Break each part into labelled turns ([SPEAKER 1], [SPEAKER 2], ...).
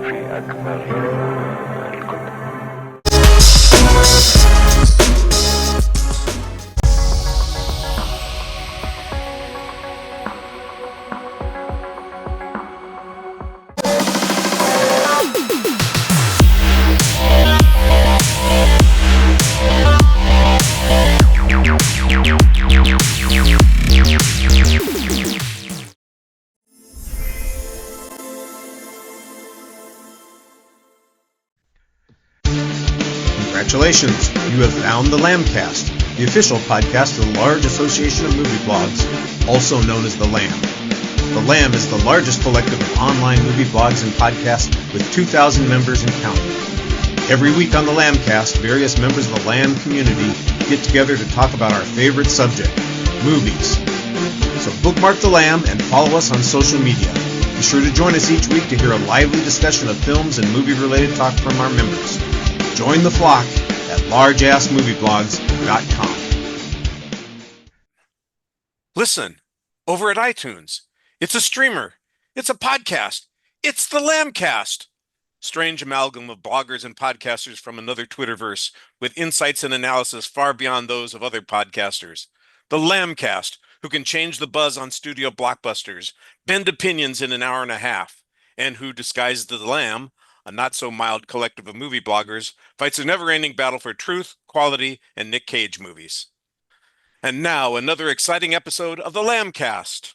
[SPEAKER 1] في أكبر الكتب.
[SPEAKER 2] Congratulations, you have found the Lambcast, the official podcast of the large association of movie blogs, also known as the Lamb. The Lamb is the largest collective of online movie blogs and podcasts with 2,000 members and counting. Every week on the Lambcast, various members of the Lamb community get together to talk about our favorite subject, movies. So bookmark the Lamb and follow us on social media. Be sure to join us each week to hear a lively discussion of films and movie-related talk from our members. Join the flock at largeassmovieblogs.com.
[SPEAKER 3] Listen, over at iTunes. It's a streamer. It's a podcast. It's the Lambcast. Strange amalgam of bloggers and podcasters from another Twitterverse with insights and analysis far beyond those of other podcasters. The Lambcast, who can change the buzz on studio blockbusters, bend opinions in an hour and a half, and who, disguised as the Lamb, a not-so-mild collective of movie bloggers, fights a never-ending battle for truth, quality, and Nick Cage movies. And now, another exciting episode of the Lambcast.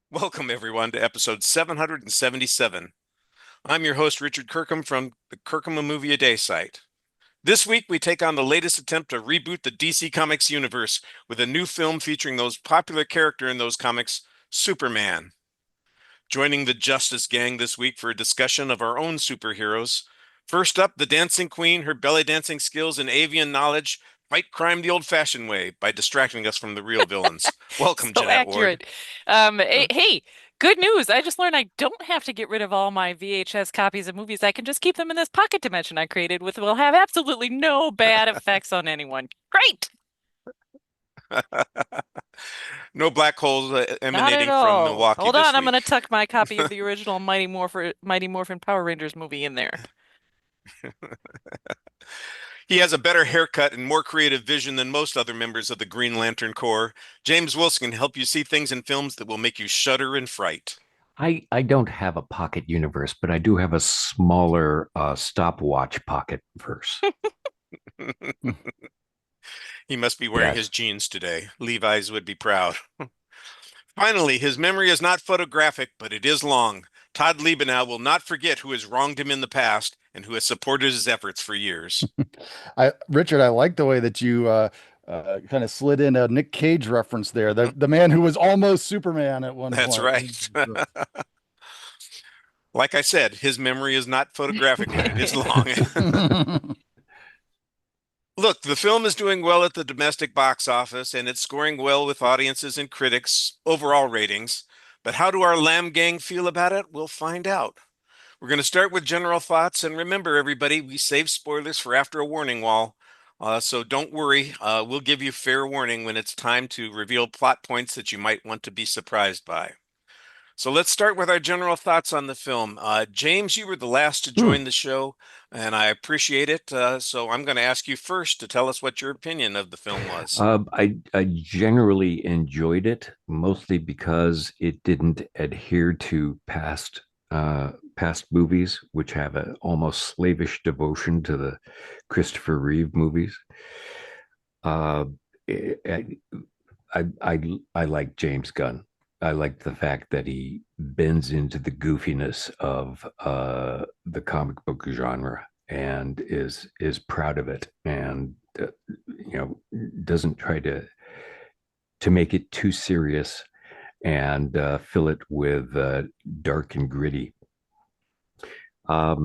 [SPEAKER 3] Welcome, everyone, to episode 777. I'm your host, Richard Kirkham, from the Kirkham A Movie A Day site. This week, we take on the latest attempt to reboot the DC Comics universe with a new film featuring the most popular character in those comics, Superman. Joining the Justice Gang this week for a discussion of our own superheroes. First up, the Dancing Queen, her belly dancing skills and avian knowledge fight crime the old-fashioned way by distracting us from the real villains. Welcome,
[SPEAKER 4] So
[SPEAKER 3] Jeanette
[SPEAKER 4] accurate.
[SPEAKER 3] Ward.
[SPEAKER 4] Hey, good news. I just learned I don't have to get rid of all my VHS copies of movies. I can just keep them in this pocket dimension I created with will have absolutely no bad effects on anyone. Great.
[SPEAKER 3] No black holes
[SPEAKER 4] Not
[SPEAKER 3] emanating
[SPEAKER 4] at
[SPEAKER 3] from
[SPEAKER 4] all.
[SPEAKER 3] Milwaukee
[SPEAKER 4] Hold
[SPEAKER 3] this
[SPEAKER 4] on, I'm
[SPEAKER 3] week.
[SPEAKER 4] going to tuck my copy of the original Mighty Morphin Power Rangers movie in there.
[SPEAKER 3] He has a better haircut and more creative vision than most other members of the Green Lantern Corps. James Wilson can help you see things in films that will make you shudder in fright.
[SPEAKER 5] I don't have a pocket universe, but I do have a smaller stopwatch pocket verse.
[SPEAKER 3] He must be wearing his jeans today. Levi's would be proud. Finally, his memory is not photographic, but it is long. Todd Liebenow will not forget who has wronged him in the past and who has supported his efforts for years.
[SPEAKER 6] Richard, I like the way that you kind of slid in a Nick Cage reference there. The man who was almost Superman at one point.
[SPEAKER 3] That's right. Like I said, his memory is not photographic, but it is long. Look, the film is doing well at the domestic box office, and it's scoring well with audiences and critics' overall ratings. But how do our Lamb Gang feel about it? We'll find out. We're going to start with general thoughts, and remember, everybody, we save spoilers for after a warning wall. So don't worry, we'll give you fair warning when it's time to reveal plot points that you might want to be surprised by. So let's start with our general thoughts on the film. James, you were the last to join the show, and I appreciate it. So I'm going to ask you first to tell us what your opinion of the film was.
[SPEAKER 5] I generally enjoyed it, mostly because it didn't adhere to past movies, which have an almost slavish devotion to the Christopher Reeve movies. I like James Gunn. I like the fact that he bends into the goofiness of the comic book genre and is proud of it, and doesn't try to make it too serious and fill it with dark and gritty. I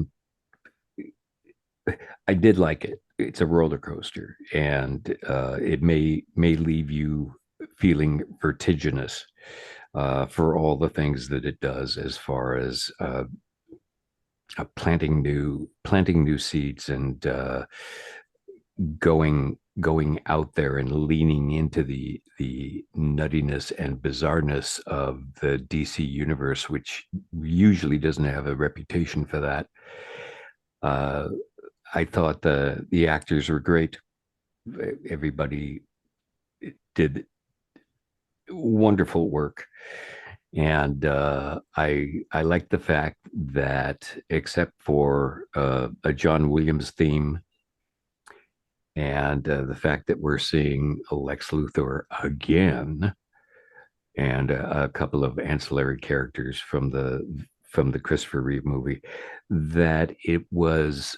[SPEAKER 5] did like it. It's a roller coaster, and it may leave you feeling vertiginous for all the things that it does, as far as planting new seeds and going out there and leaning into the nuttiness and bizarreness of the DC universe, which usually doesn't have a reputation for that. I thought the actors were great. Everybody did wonderful work. And I like the fact that, except for a John Williams theme, and the fact that we're seeing Lex Luthor again, and a couple of ancillary characters from the Christopher Reeve movie, that it was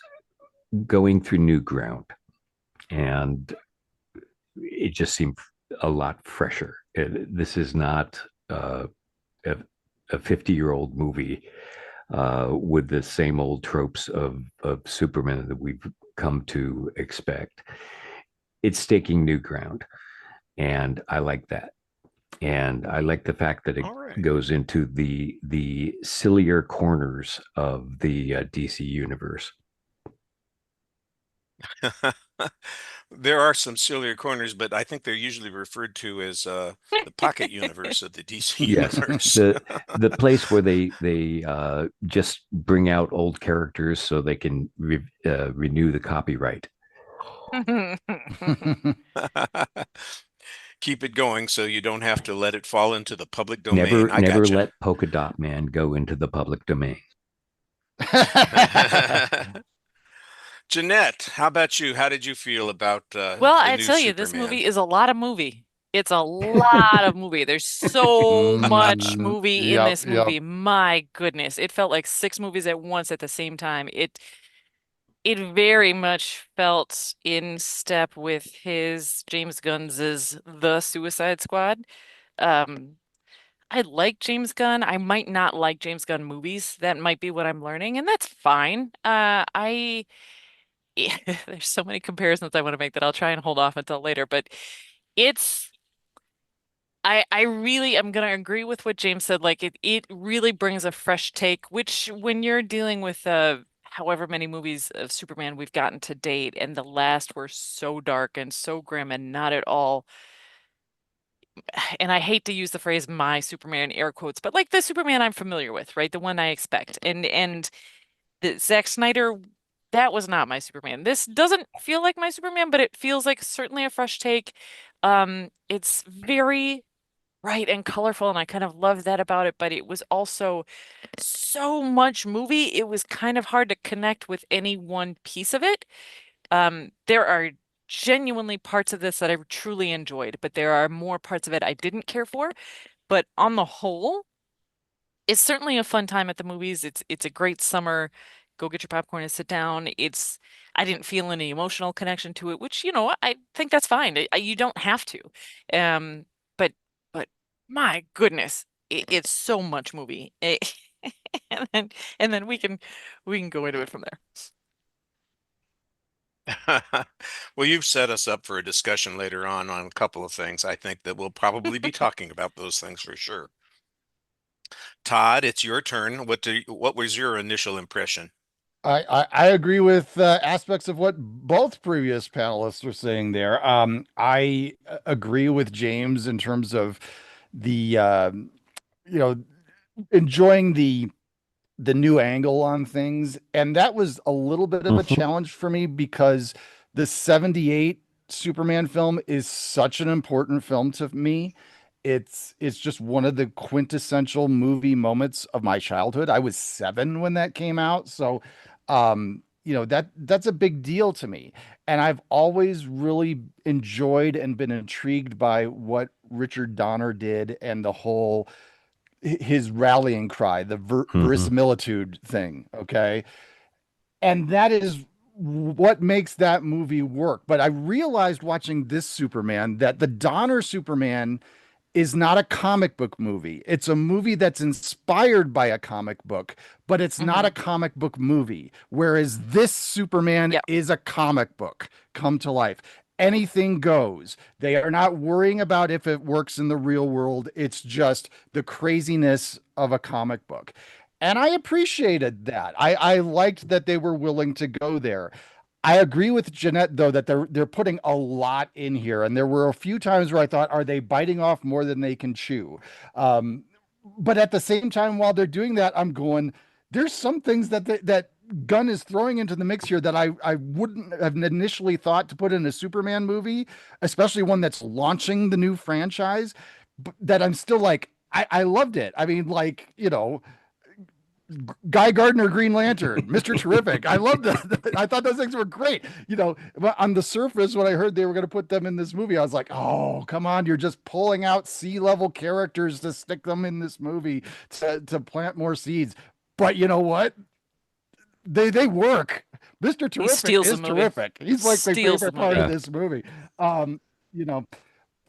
[SPEAKER 5] going through new ground, and it just seemed a lot fresher. This is not a 50-year-old movie with the same old tropes of Superman that we've come to expect. It's staking new ground, and I like that. And I like the fact that it goes into the sillier corners of the DC universe.
[SPEAKER 3] There are some sillier corners, but I think they're usually referred to as the pocket universe of the DC universe.
[SPEAKER 5] the place where they just bring out old characters so they can renew the copyright.
[SPEAKER 3] Keep it going so you don't have to let it fall into the public domain.
[SPEAKER 5] Never let Polka Dot Man go into the public domain.
[SPEAKER 3] Jeanette, how about you? How did you feel about
[SPEAKER 4] well, I tell you, this movie is a lot of movie. It's a lot of movie. There's so much movie in this movie. My goodness. It felt like 6 movies at once at the same time. It very much felt in step with his James Gunn's The Suicide Squad. I like James Gunn. I might not like James Gunn movies. That might be what I'm learning, and that's fine. There's so many comparisons I want to make that I'll try and hold off until later, but I really am going to agree with what James said. Like it really brings a fresh take, which when you're dealing with however many movies of Superman we've gotten to date, and the last were so dark and so grim and not at all. And I hate to use the phrase "my Superman" air quotes, but like the Superman I'm familiar with, right? The one I expect. And the Zack Snyder, that was not my Superman. This doesn't feel like my Superman, but it feels like certainly a fresh take. It's very bright and colorful, and I kind of love that about it, but it was also so much movie, it was kind of hard to connect with any one piece of it. There are genuinely parts of this that I truly enjoyed, but there are more parts of it I didn't care for. But on the whole, it's certainly a fun time at the movies. It's a great summer. Go get your popcorn and sit down. I didn't feel any emotional connection to it, which, I think that's fine. You don't have to. But my goodness, it's so much movie. And then we can go into it from there.
[SPEAKER 3] Well, you've set us up for a discussion later on a couple of things. I think that we'll probably be talking about those things for sure. Todd, it's your turn. What was your initial impression?
[SPEAKER 6] I agree with aspects of what both previous panelists were saying there. I agree with James in terms of the enjoying the new angle on things, and that was a little bit of a challenge for me because the 78 Superman film is such an important film to me. It's just one of the quintessential movie moments of my childhood. I was 7 when that came out, so that's a big deal to me. And I've always really enjoyed and been intrigued by what Richard Donner did and the whole his rallying cry, the verisimilitude thing. Okay. And that is what makes that movie work. But I realized watching this Superman that the Donner Superman is not a comic book movie. It's a movie that's inspired by a comic book, but it's not a comic book movie. Whereas this Superman is a comic book come to life. Anything goes. They are not worrying about if it works in the real world. It's just the craziness of a comic book. And I appreciated that. I liked that they were willing to go there. I agree with Jeanette though that they're putting a lot in here, and there were a few times where I thought, are they biting off more than they can chew? But at the same time, while they're doing that, I'm going, there's some things that Gunn is throwing into the mix here that I wouldn't have initially thought to put in a Superman movie, especially one that's launching the new franchise. That I'm still like, I loved it. I mean, like, Guy Gardner, Green Lantern, Mr. Terrific. I loved that. I thought those things were great. On the surface, when I heard they were going to put them in this movie, I was like, oh, come on. You're just pulling out C-level characters to stick them in this movie to plant more seeds. But you know what? They work. Mr. Terrific is terrific. He's like my favorite part of this movie.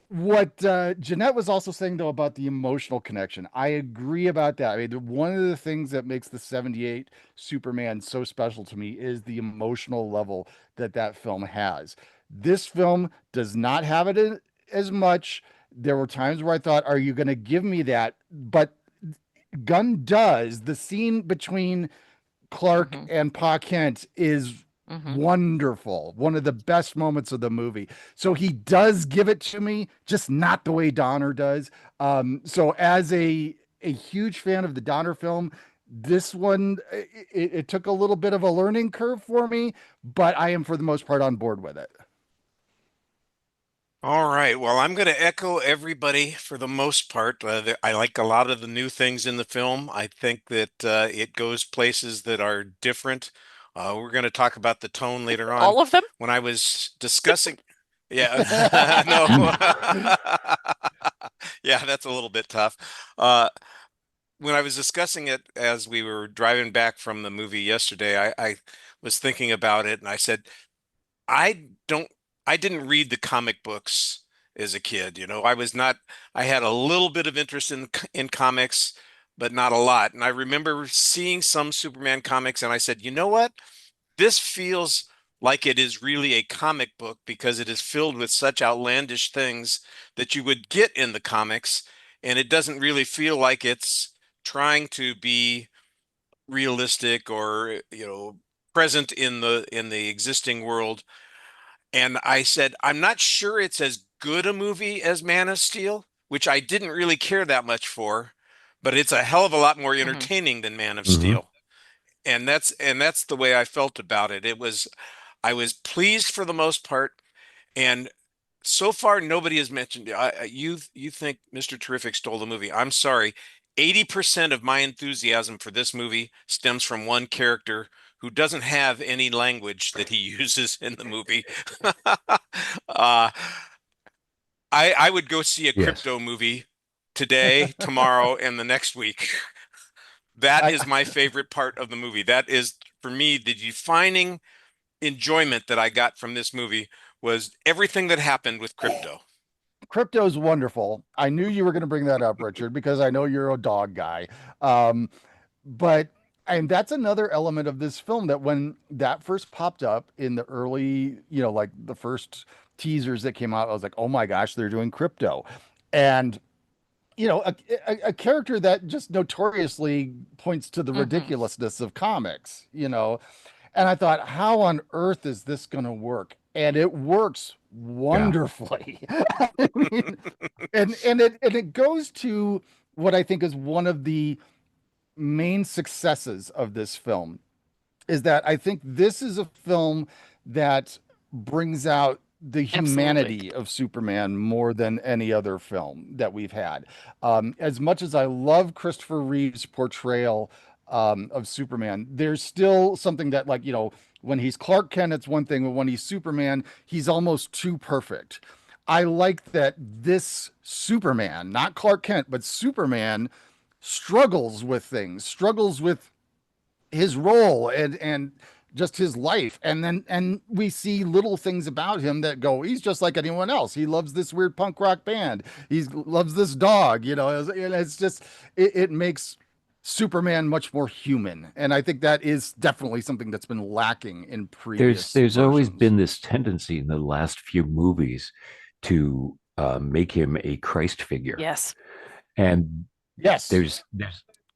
[SPEAKER 6] What Jeanette was also saying, though, about the emotional connection, I agree about that. I mean, one of the things that makes the 78 Superman so special to me is the emotional level that film has. This film does not have it as much. There were times where I thought, are you going to give me that? But Gunn does. The scene between Clark and Pa Kent is wonderful. One of the best moments of the movie. So he does give it to me, just not the way Donner does. So as a huge fan of the Donner film, this one, it took a little bit of a learning curve for me, but I am for the most part on board with it.
[SPEAKER 3] All right. Well, I'm going to echo everybody for the most part. I like a lot of the new things in the film. I think that it goes places that are different. We're going to talk about the tone later on.
[SPEAKER 4] All of them?
[SPEAKER 3] When I was discussing, yeah, no, yeah, that's a little bit tough. When I was discussing it as we were driving back from the movie yesterday, I was thinking about it, and I said, I didn't read the comic books as a kid. I had a little bit of interest in comics, but not a lot. And I remember seeing some Superman comics, and I said, you know what? This feels like it is really a comic book because it is filled with such outlandish things that you would get in the comics, and it doesn't really feel like it's trying to be realistic or, present in the existing world. And I said, I'm not sure it's as good a movie as Man of Steel, which I didn't really care that much for, but it's a hell of a lot more entertaining than Man of Steel. And that's the way I felt about it. I was pleased for the most part. And so far, nobody has mentioned, you think Mr. Terrific stole the movie. I'm sorry. 80% of my enthusiasm for this movie stems from one character who doesn't have any language that he uses in the movie. I would go see a Crypto movie today, tomorrow, and the next week. That is my favorite part of the movie. That is, for me, the defining enjoyment that I got from this movie was everything that happened with Crypto.
[SPEAKER 6] Crypto's wonderful. I knew you were going to bring that up, Richard, because I know you're a dog guy. And that's another element of this film that when that first popped up in the early, like the first teasers that came out, I was like, oh my gosh, they're doing Crypto. And, a character that just notoriously points to the ridiculousness of comics, And I thought, how on earth is this going to work? And it works wonderfully. Yeah. I mean, and it goes to what I think is one of the main successes of this film is that I think this is a film that brings out the humanity of Superman more than any other film that we've had. As much as I love Christopher Reeve's portrayal of Superman, there's still something that, like, when he's Clark Kent, it's one thing, but when he's Superman, he's almost too perfect. I like that this Superman, not Clark Kent, but Superman, struggles with things, struggles with his role and just his life. And we see little things about him that go, he's just like anyone else. He loves this weird punk rock band. He loves this dog, it's just, it makes Superman much more human. And I think that is definitely something that's been lacking in previous
[SPEAKER 5] There's always been this tendency in the last few movies to make him a Christ figure.
[SPEAKER 4] Yes.
[SPEAKER 5] And
[SPEAKER 6] yes,
[SPEAKER 5] there's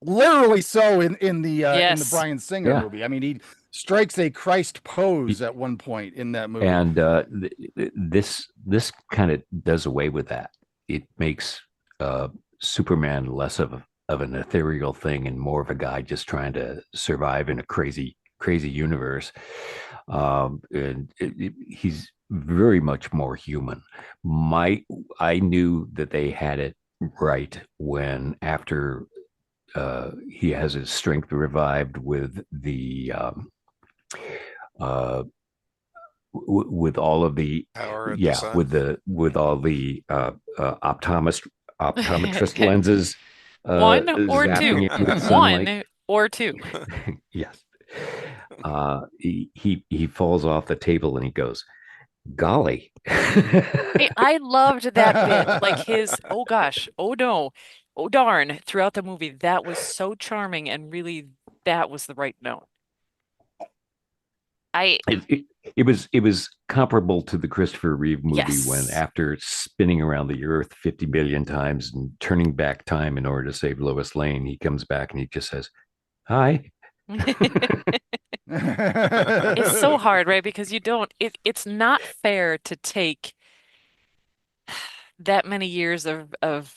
[SPEAKER 6] literally so in the
[SPEAKER 4] Yes.
[SPEAKER 6] Bryan Singer
[SPEAKER 5] Yeah.
[SPEAKER 6] movie. I mean, he strikes a Christ pose
[SPEAKER 5] He-
[SPEAKER 6] at one point in that movie.
[SPEAKER 5] And this kind of does away with that. It makes Superman less of an ethereal thing and more of a guy just trying to survive in a crazy universe. And he's very much more human. I knew that they had it right when after he has his strength revived with the uh, with all of the
[SPEAKER 3] Power at the sun.
[SPEAKER 5] with all the optometrist lenses
[SPEAKER 4] One or
[SPEAKER 5] zapping
[SPEAKER 4] two.
[SPEAKER 5] him with sunlight.
[SPEAKER 4] One or two.
[SPEAKER 5] Yes. He falls off the table and he goes, golly.
[SPEAKER 4] Hey, I loved that bit. Like his, oh gosh, oh no, oh darn, throughout the movie. That was so charming and really that was the right note.
[SPEAKER 5] It was comparable to the Christopher Reeve movie when,
[SPEAKER 4] Yes.
[SPEAKER 5] after spinning around the earth 50 million times and turning back time in order to save Lois Lane, he comes back and he just says, hi.
[SPEAKER 4] It's so hard, right? Because it's not fair to take that many years of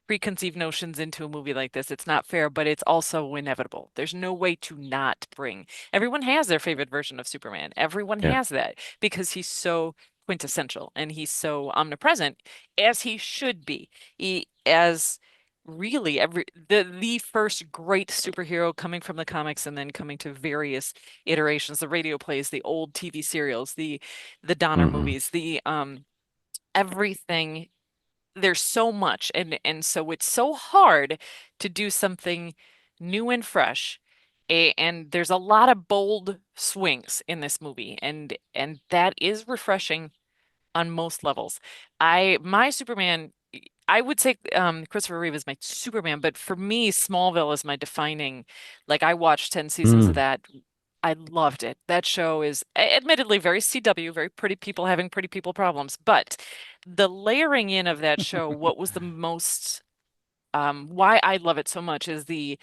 [SPEAKER 4] preconceived notions into a movie like this. It's not fair, but it's also inevitable. There's no way to not bring. Everyone has their favorite version of Superman. Everyone
[SPEAKER 5] Yeah.
[SPEAKER 4] has that because he's so quintessential and he's so omnipresent, as he should be. As really the first great superhero coming from the comics and then coming to various iterations, the radio plays, the old TV serials, the Donner
[SPEAKER 5] Mhm.
[SPEAKER 4] movies, the everything. There's so much and so it's so hard to do something new and fresh. And there's a lot of bold swings in this movie and that is refreshing on most levels. My Superman, I would say Christopher Reeve is my Superman, but for me, Smallville is my defining. Like I watched 10 seasons of
[SPEAKER 5] Mm.
[SPEAKER 4] that. I loved it. That show is admittedly very CW, very pretty people having pretty people problems, but the layering in of that show, what was the most why I love it so much is the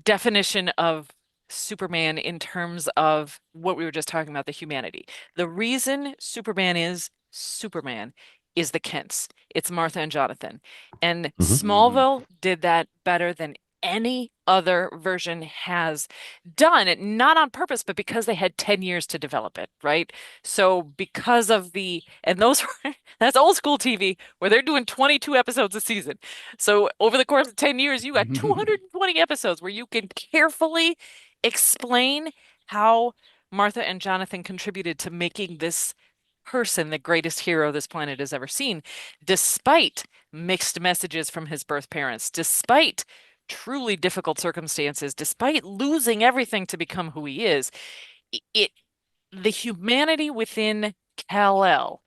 [SPEAKER 4] definition of Superman in terms of what we were just talking about, the humanity. The reason Superman is the Kents. It's Martha and Jonathan. And
[SPEAKER 5] Mhm.
[SPEAKER 4] Smallville did that better than any other version has done it, not on purpose, but because they had 10 years to develop it, right? So because of and those were, that's old school TV where they're doing 22 episodes a season. So over the course of 10 years, you got 220 episodes where you can carefully explain how Martha and Jonathan contributed to making this person the greatest hero this planet has ever seen, despite mixed messages from his birth parents, despite truly difficult circumstances, despite losing everything to become who he is. The humanity within Kal-El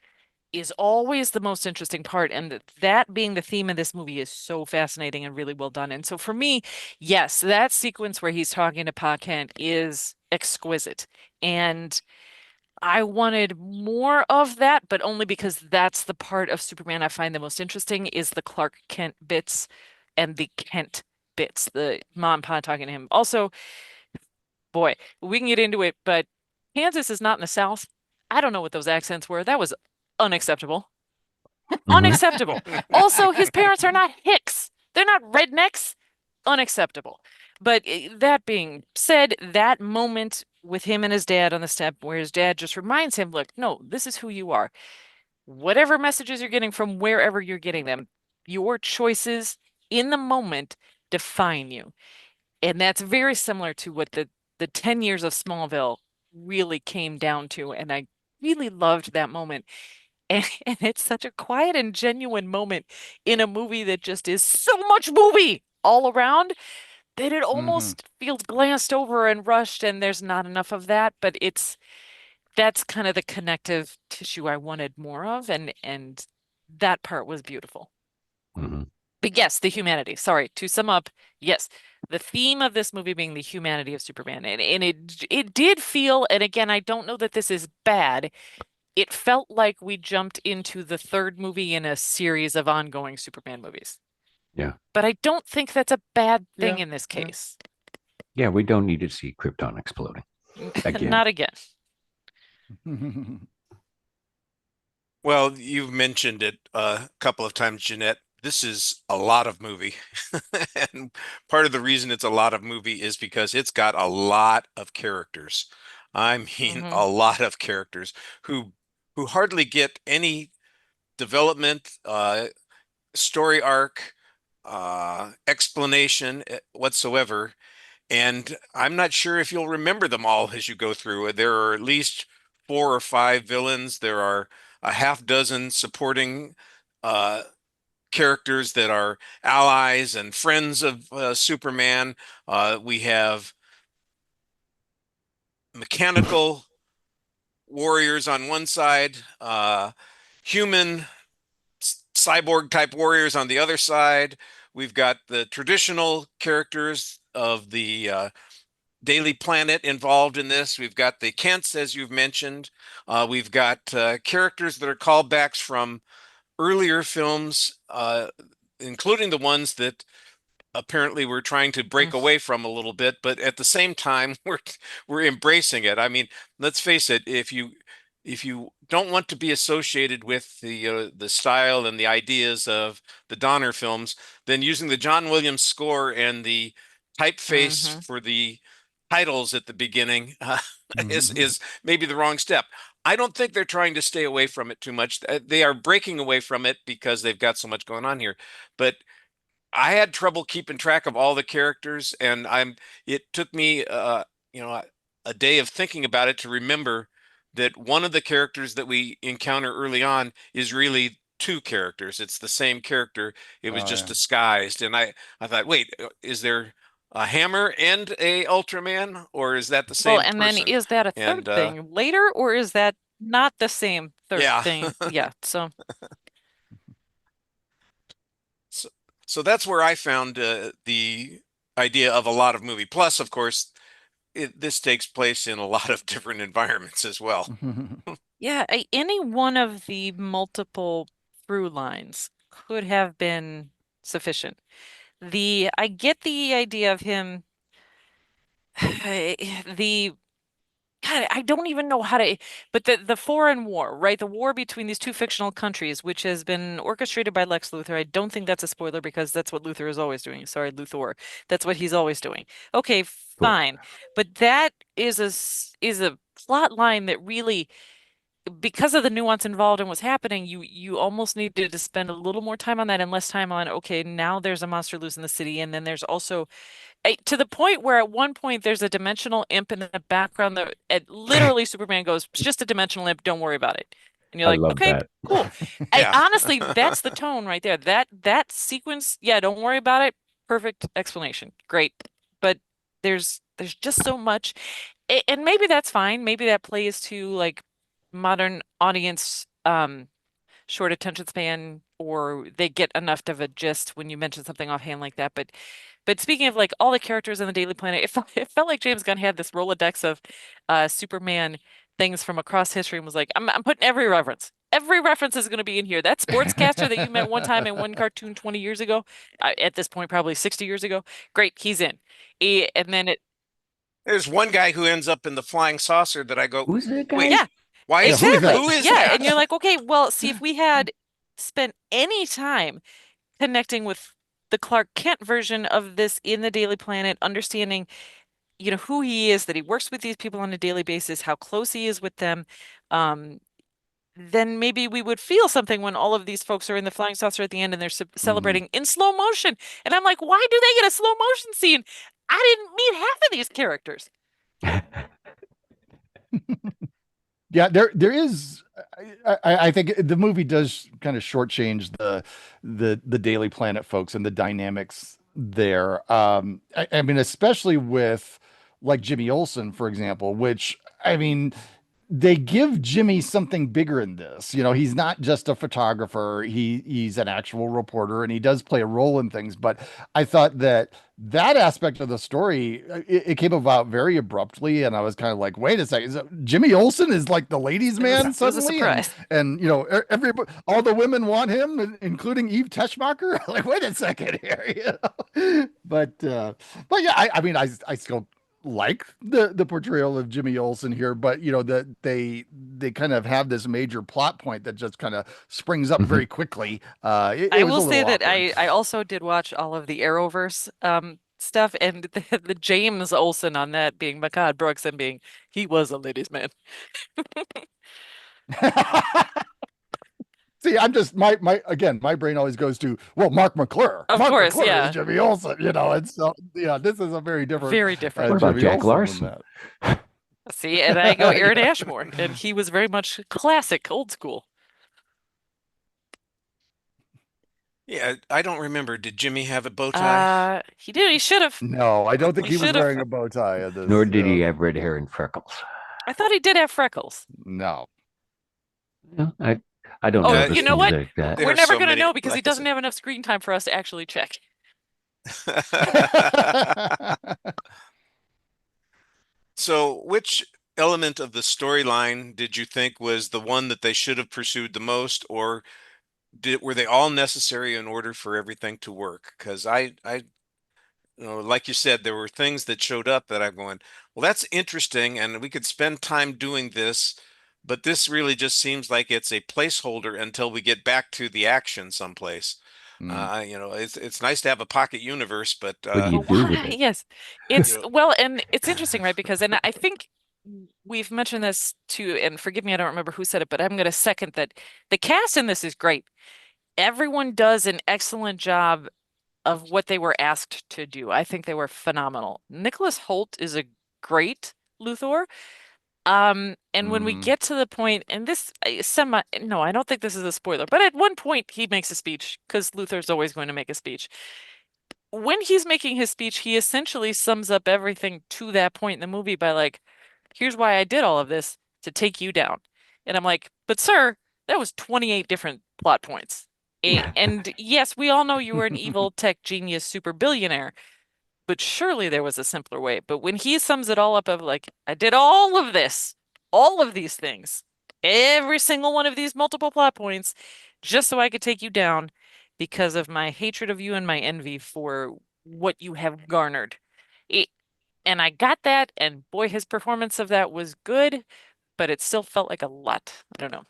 [SPEAKER 4] is always the most interesting part, and that being the theme of this movie is so fascinating and really well done. And so for me, yes, that sequence where he's talking to Pa Kent is exquisite. And I wanted more of that, but only because that's the part of Superman I find the most interesting is the Clark Kent bits and the Kent bits, the mom and pa talking to him. Also, boy, we can get into it, but Kansas is not in the South. I don't know what those accents were. That was unacceptable.
[SPEAKER 5] Mhm.
[SPEAKER 4] Unacceptable. Also, his parents are not Hicks. They're not rednecks. Unacceptable. But that being said, that moment with him and his dad on the step where his dad just reminds him, look, no, this is who you are. Whatever messages you're getting from wherever you're getting them, your choices in the moment define you. And that's very similar to what the 10 years of Smallville really came down to. And I really loved that moment. And it's such a quiet and genuine moment in a movie that just is so much movie all around that it almost feels glanced over and rushed, and there's not enough of that. But that's kind of the connective tissue I wanted more of, and that part was beautiful.
[SPEAKER 5] Mhm.
[SPEAKER 4] But yes, the humanity. Sorry, to sum up, yes, the theme of this movie being the humanity of Superman, and it did feel, and again, I don't know that this is bad. It felt like we jumped into the third movie in a series of ongoing Superman movies. But I don't think that's a bad thing
[SPEAKER 6] Yeah,
[SPEAKER 4] in this
[SPEAKER 6] yeah.
[SPEAKER 4] case.
[SPEAKER 5] Yeah, we don't need to see Krypton exploding again.
[SPEAKER 4] Not again.
[SPEAKER 3] Well, you've mentioned it a couple of times, Jeanette. This is a lot of movie. And part of the reason it's a lot of movie is because it's got a lot of characters. I mean,
[SPEAKER 4] Mhm.
[SPEAKER 3] a lot of characters who hardly get any development, story arc, explanation whatsoever. And I'm not sure if you'll remember them all as you go through. There are at least 4 or 5 villains. There are a half dozen supporting uh, characters that are allies and friends of Superman. We have mechanical warriors on one side, human cyborg type warriors on the other side. We've got the traditional characters of the Daily Planet involved in this. We've got the Kents, as you've mentioned. We've got characters that are callbacks from earlier films, including the ones that apparently we're trying to break away from a little bit, but at the same time we're embracing it. I mean, let's face it, if you don't want to be associated with the style and the ideas of the Donner films, then using the John Williams score and the typeface
[SPEAKER 4] Mhm.
[SPEAKER 3] for the titles at the beginning is maybe the wrong step. I don't think they're trying to stay away from it too much. They are breaking away from it because they've got so much going on here. But I had trouble keeping track of all the characters, and it took me you know, a day of thinking about it to remember that one of the characters that we encounter early on is really two characters. It's the same character. It was
[SPEAKER 6] Oh
[SPEAKER 3] just
[SPEAKER 6] yeah.
[SPEAKER 3] disguised. And I thought, wait, is there a Hammer and a Ultraman, or is that the
[SPEAKER 4] Well,
[SPEAKER 3] same
[SPEAKER 4] and then
[SPEAKER 3] person?
[SPEAKER 4] is that a third
[SPEAKER 3] And
[SPEAKER 4] thing later, or is that not the same third
[SPEAKER 3] yeah.
[SPEAKER 4] thing? Yeah. So,
[SPEAKER 3] So, so that's where I found the idea of a lot of movie. Plus, of course, this takes place in a lot of different environments as well.
[SPEAKER 4] yeah, any one of the multiple through lines could have been sufficient. I get the idea of him, the God, I don't even know how to, but the foreign war, right? The war between these two fictional countries, which has been orchestrated by Lex Luthor. I don't think that's a spoiler because that's what Luthor is always doing. Sorry, Luthor. That's what he's always doing. Okay,
[SPEAKER 5] Thor.
[SPEAKER 4] fine. But that is is a plot line that really, because of the nuance involved in what's happening, you almost needed to spend a little more time on that and less time on, okay, now there's a monster loose in the city, and then there's also to the point where at one point there's a dimensional imp in the background that literally Superman goes, it's just a dimensional imp, don't worry about it. And you're
[SPEAKER 5] I
[SPEAKER 4] like,
[SPEAKER 5] love
[SPEAKER 4] okay,
[SPEAKER 5] that.
[SPEAKER 4] cool.
[SPEAKER 3] Yeah.
[SPEAKER 4] Honestly, that's the tone right there. That sequence, yeah, don't worry about it. Perfect explanation. Great. But there's just so much. And maybe that's fine. Maybe that plays to like modern audience short attention span, or they get enough of a gist when you mention something offhand like that. But speaking of like all the characters in the Daily Planet, it felt like James Gunn had this Rolodex of Superman things from across history and was like, I'm putting every reference. Every reference is going to be in here. That sportscaster that you met one time in one cartoon 20 years ago, at this point, probably 60 years ago, great, he's in. And then
[SPEAKER 3] There's one guy who ends up in the flying saucer that I go,
[SPEAKER 5] Who's the guy?
[SPEAKER 3] wait,
[SPEAKER 4] yeah,
[SPEAKER 3] why
[SPEAKER 6] Yeah,
[SPEAKER 3] is
[SPEAKER 6] who is that?
[SPEAKER 4] exactly.
[SPEAKER 3] who is
[SPEAKER 4] Yeah.
[SPEAKER 3] that?
[SPEAKER 4] And you're like, okay, well, see, if we had spent any time connecting with the Clark Kent version of this in the Daily Planet, understanding, who he is, that he works with these people on a daily basis, how close he is with them, um, then maybe we would feel something when all of these folks are in the flying saucer at the end and they're celebrating in slow motion. And I'm like, why do they get a slow motion scene? I didn't meet half of these characters.
[SPEAKER 6] Yeah, there is. I think the movie does kind of shortchange the Daily Planet folks and the dynamics there. I mean, especially with like Jimmy Olsen, for example, which I mean, they give Jimmy something bigger in this. You know, he's not just a photographer. He's an actual reporter and he does play a role in things. But I thought that aspect of the story, it came about very abruptly, and I was kind of like, wait a second, Jimmy Olsen is like the ladies' man
[SPEAKER 4] It was a
[SPEAKER 6] suddenly,
[SPEAKER 4] surprise.
[SPEAKER 6] and you know, all the women want him, including Eve Teschmacher. Like, wait a second here, you know? But yeah, I mean, I still like the portrayal of Jimmy Olsen here, but you know that they kind of have this major plot point that just kind of springs up very quickly. It
[SPEAKER 4] I
[SPEAKER 6] was
[SPEAKER 4] will
[SPEAKER 6] a
[SPEAKER 4] say
[SPEAKER 6] little
[SPEAKER 4] that
[SPEAKER 6] awkward.
[SPEAKER 4] I also did watch all of the Arrowverse stuff, and the James Olsen on that being Makad Brooks and being he was a ladies' man.
[SPEAKER 6] See, I'm just my brain always goes to, well, Mark McClure.
[SPEAKER 4] Of
[SPEAKER 6] Mark
[SPEAKER 4] course,
[SPEAKER 6] McClure
[SPEAKER 4] yeah.
[SPEAKER 6] is Jimmy Olsen, you know, and so yeah, this is a very different
[SPEAKER 4] Very different.
[SPEAKER 5] What about
[SPEAKER 6] Jimmy
[SPEAKER 5] Jack
[SPEAKER 6] Olsen than
[SPEAKER 5] Larson?
[SPEAKER 6] that.
[SPEAKER 4] See, and I go Aaron
[SPEAKER 6] Yeah.
[SPEAKER 4] Ashmore, and he was very much classic, old school.
[SPEAKER 3] Yeah, I don't remember. Did Jimmy have a bow tie?
[SPEAKER 4] He did. He should have.
[SPEAKER 6] No, I don't think
[SPEAKER 4] He
[SPEAKER 6] he was
[SPEAKER 4] should have.
[SPEAKER 6] wearing a bow tie in this.
[SPEAKER 5] Nor did he have red hair and freckles.
[SPEAKER 4] I thought he did have freckles.
[SPEAKER 6] No.
[SPEAKER 5] No, I don't
[SPEAKER 4] Oh,
[SPEAKER 5] notice
[SPEAKER 4] you know
[SPEAKER 5] things
[SPEAKER 4] what?
[SPEAKER 5] like that.
[SPEAKER 3] There
[SPEAKER 4] We're
[SPEAKER 3] are
[SPEAKER 4] never
[SPEAKER 3] so
[SPEAKER 4] going to
[SPEAKER 3] many,
[SPEAKER 4] know because he
[SPEAKER 3] like I
[SPEAKER 4] doesn't
[SPEAKER 3] said.
[SPEAKER 4] have enough screen time for us to actually check.
[SPEAKER 3] So, which element of the storyline did you think was the one that they should have pursued the most, or were they all necessary in order for everything to work? Because you know, like you said, there were things that showed up that I'm going, well, that's interesting, and we could spend time doing this, but this really just seems like it's a placeholder until we get back to the action someplace.
[SPEAKER 6] Mm.
[SPEAKER 3] You know, it's nice to have a pocket universe, but
[SPEAKER 5] What do you do with it?
[SPEAKER 4] Yes,
[SPEAKER 3] you know,
[SPEAKER 4] well, and it's interesting, right? Because, and I think we've mentioned this too, and forgive me, I don't remember who said it, but I'm going to second that the cast in this is great. Everyone does an excellent job of what they were asked to do. I think they were phenomenal. Nicholas Hoult is a great Luthor. And when we
[SPEAKER 6] Mm.
[SPEAKER 4] get to the point, and this no, I don't think this is a spoiler, but at one point he makes a speech because Luthor's always going to make a speech. When he's making his speech, he essentially sums up everything to that point in the movie by like, here's why I did all of this to take you down. And I'm like, but sir, that was 28 different plot points. And yes, we all know you were an evil tech genius super billionaire, but surely there was a simpler way. But when he sums it all up of like, I did all of this, all of these things, every single one of these multiple plot points, just so I could take you down because of my hatred of you and my envy for what you have garnered. And I got that, and boy, his performance of that was good, but it still felt like a lot. I don't know.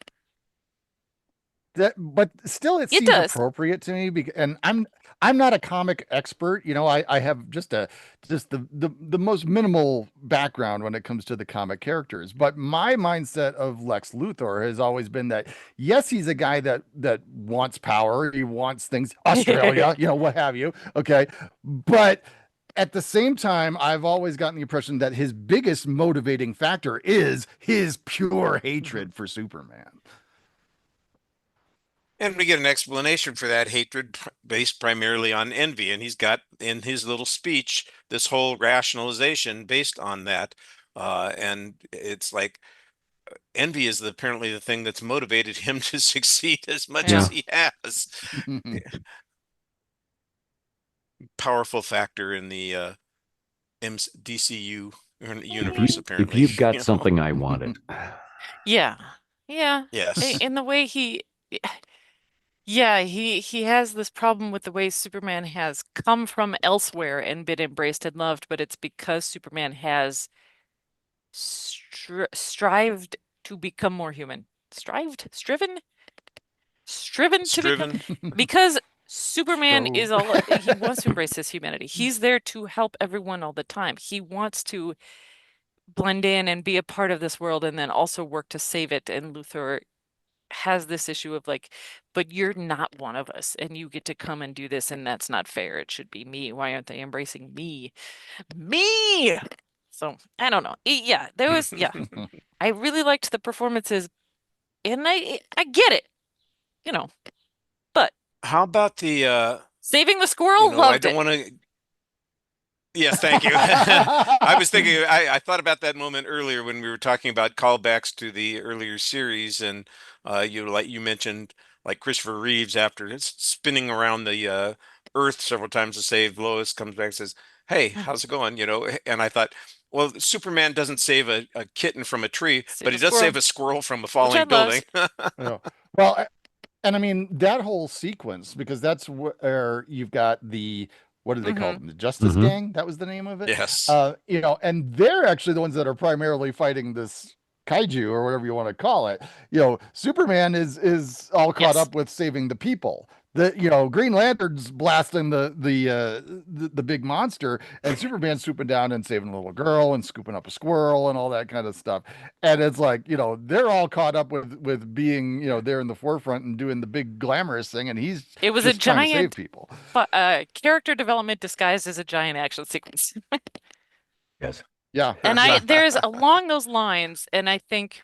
[SPEAKER 6] But still, it
[SPEAKER 4] It
[SPEAKER 6] seems
[SPEAKER 4] does.
[SPEAKER 6] appropriate to me because, and I'm not a comic expert. You know, I have just the most minimal background when it comes to the comic characters. But my mindset of Lex Luthor has always been that yes, he's a guy that wants power, he wants things, Australia, you know, what have you. Okay, but at the same time, I've always gotten the impression that his biggest motivating factor is his pure hatred for Superman.
[SPEAKER 3] and we get an explanation for that hatred based primarily on envy. And he's got in his little speech this whole rationalization based on that. And it's like envy is apparently the thing that's motivated him to succeed as much
[SPEAKER 4] Yeah.
[SPEAKER 3] as he has. Powerful factor in the DCU universe, apparently.
[SPEAKER 5] If you've got
[SPEAKER 3] you know?
[SPEAKER 5] something, I want it.
[SPEAKER 4] Yeah. Yeah.
[SPEAKER 3] Yes.
[SPEAKER 4] In the way yeah, he has this problem with the way Superman has come from elsewhere and been embraced and loved, but it's because Superman has strived to become more human. Striven to become,
[SPEAKER 3] Striven.
[SPEAKER 4] because Superman
[SPEAKER 6] Strove.
[SPEAKER 4] is all he wants to embrace his humanity. He's there to help everyone all the time. He wants to blend in and be a part of this world and then also work to save it. And Luthor has this issue of like, but you're not one of us and you get to come and do this and that's not fair. It should be me. Why aren't they embracing me? Me! So I don't know. Yeah, there was, yeah. I really liked the performances and I get it, you know, but
[SPEAKER 3] How about the
[SPEAKER 4] saving the squirrel,
[SPEAKER 3] I
[SPEAKER 4] loved
[SPEAKER 3] don't
[SPEAKER 4] it.
[SPEAKER 3] want to Yes, thank you. I was thinking, I thought about that moment earlier when we were talking about callbacks to the earlier series, and you mentioned like Christopher Reeves after spinning around the Earth several times to save Lois, comes back and says, "Hey, how's it going?" And I thought, well, Superman doesn't save a kitten from a tree,
[SPEAKER 4] Save
[SPEAKER 3] but
[SPEAKER 4] a
[SPEAKER 3] he does
[SPEAKER 4] squirrel.
[SPEAKER 3] save a squirrel from a
[SPEAKER 4] Which
[SPEAKER 3] falling
[SPEAKER 4] I
[SPEAKER 3] building.
[SPEAKER 6] Yeah. Well, and I mean that whole sequence, because that's where you've got the, what do they call them? The Justice
[SPEAKER 5] Mhm.
[SPEAKER 6] Gang? That was the name of it.
[SPEAKER 3] Yes.
[SPEAKER 6] And they're actually the ones that are primarily fighting this kaiju or whatever you want to call it. Superman is all caught
[SPEAKER 4] Yes.
[SPEAKER 6] up with saving the people. Green Lantern's blasting the big monster, and Superman's swooping down and saving a little girl and scooping up a squirrel and all that kind of stuff. And it's like, they're all caught up with being, there in the forefront and doing the big glamorous thing, and he's
[SPEAKER 4] It was
[SPEAKER 6] just
[SPEAKER 4] a
[SPEAKER 6] trying to save
[SPEAKER 4] giant
[SPEAKER 6] people.
[SPEAKER 4] character development disguised as a giant action sequence.
[SPEAKER 5] Yes.
[SPEAKER 6] Yeah.
[SPEAKER 4] And there's along those lines, and I think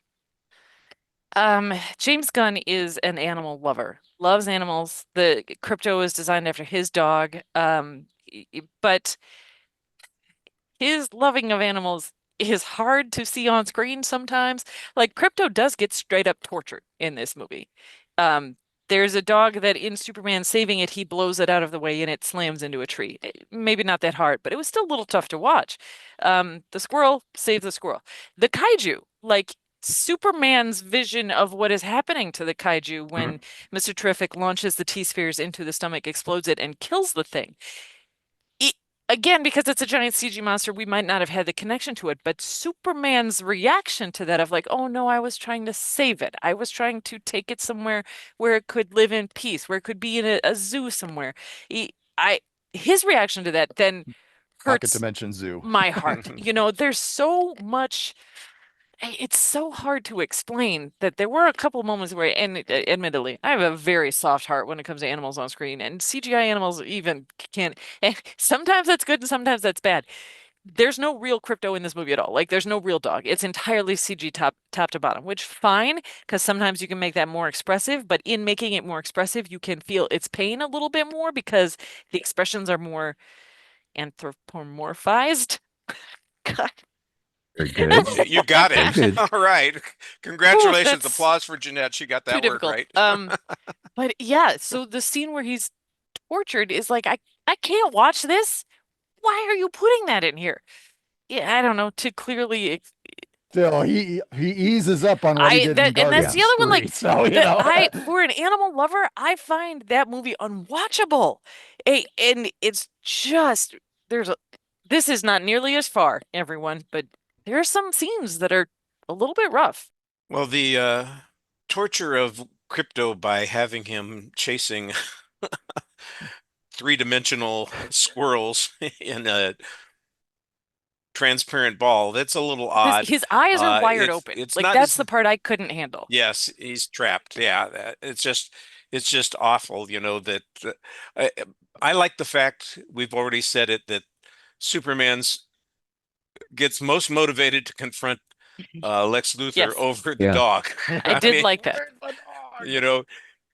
[SPEAKER 4] James Gunn is an animal lover, loves animals. The Crypto is designed after his dog. But his loving of animals is hard to see on screen sometimes. Like Crypto does get straight up tortured in this movie. There's a dog that in Superman saving it, he blows it out of the way and it slams into a tree. Maybe not that hard, but it was still a little tough to watch. The squirrel saves the squirrel. The kaiju, like Superman's vision of what is happening to the kaiju when Mr. Terrific launches the T-spheres into the stomach, explodes it, and kills the thing. Again, because it's a giant CG monster, we might not have had the connection to it, but Superman's reaction to that of like, oh no, I was trying to save it. I was trying to take it somewhere where it could live in peace, where it could be in a zoo somewhere. His reaction to that then
[SPEAKER 6] Pocket
[SPEAKER 4] hurts
[SPEAKER 6] Dimension Zoo.
[SPEAKER 4] my heart. There's so much. It's so hard to explain that there were a couple moments where, and admittedly, I have a very soft heart when it comes to animals on screen, and CGI animals even can't. Sometimes that's good and sometimes that's bad. There's no real Crypto in this movie at all. Like, there's no real dog. It's entirely CG top to bottom, which fine, because sometimes you can make that more expressive. But in making it more expressive, you can feel its pain a little bit more because the expressions are more anthropomorphized. God.
[SPEAKER 5] Very good.
[SPEAKER 3] You got
[SPEAKER 5] Very
[SPEAKER 3] it.
[SPEAKER 5] good.
[SPEAKER 3] All right. Congratulations.
[SPEAKER 4] that's
[SPEAKER 3] Applause for Jeanette. She got that
[SPEAKER 4] Too
[SPEAKER 3] word
[SPEAKER 4] difficult.
[SPEAKER 3] right.
[SPEAKER 4] But yeah, so the scene where he's tortured is like, I can't watch this. Why are you putting that in here? Yeah, I don't know, to clearly
[SPEAKER 6] Still, he eases up on what he did in
[SPEAKER 4] and that's the other one, like
[SPEAKER 6] So,
[SPEAKER 4] for an animal lover, I find that movie unwatchable. And it's just this is not nearly as far, everyone, but there are some scenes that are a little bit rough.
[SPEAKER 3] Well, the torture of Crypto by having him chasing three-dimensional squirrels in a transparent ball, that's a little odd.
[SPEAKER 4] His eyes are wired open.
[SPEAKER 3] It's
[SPEAKER 4] Like,
[SPEAKER 3] not
[SPEAKER 4] that's
[SPEAKER 3] as-
[SPEAKER 4] the part I couldn't handle.
[SPEAKER 3] Yes, he's trapped. Yeah, it's just awful, that I like the fact we've already said it that Superman's gets most motivated to confront Lex Luthor
[SPEAKER 4] Yes.
[SPEAKER 3] over the
[SPEAKER 5] Yeah.
[SPEAKER 3] dog.
[SPEAKER 4] I did
[SPEAKER 3] mean,
[SPEAKER 4] like that.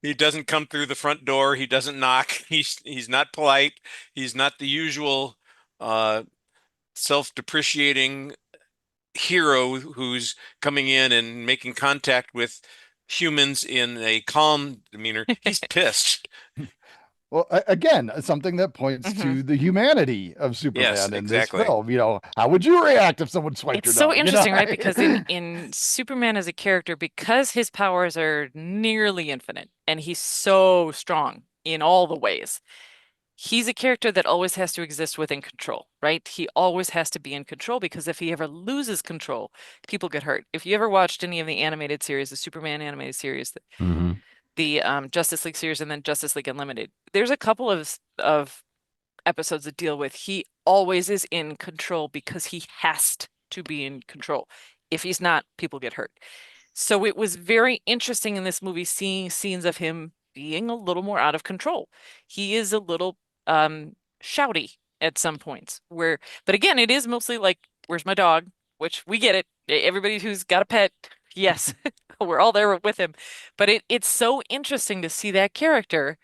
[SPEAKER 3] he doesn't come through the front door. He doesn't knock. He's not polite. He's not the usual self-depreciating hero who's coming in and making contact with humans in a calm demeanor. He's pissed.
[SPEAKER 6] Well, again, something that points to the humanity of Superman in
[SPEAKER 3] exactly.
[SPEAKER 6] this film. How would you react if someone swiped your
[SPEAKER 4] It's so
[SPEAKER 6] dog?
[SPEAKER 4] interesting, right? Because in Superman as a character, because his powers are nearly infinite and he's so strong in all the ways, he's a character that always has to exist within control, right? He always has to be in control because if he ever loses control, people get hurt. If you ever watched any of the animated series, the Superman animated series,
[SPEAKER 5] Mhm.
[SPEAKER 4] the Justice League series, and then Justice League Unlimited, there's a couple of episodes that deal with he always is in control because he has to be in control. If he's not, people get hurt. So it was very interesting in this movie seeing scenes of him being a little more out of control. He is a little shouty at some points but again, it is mostly like, where's my dog? Which we get it. Everybody who's got a pet, yes, we're all there with him. But it's so interesting to see that character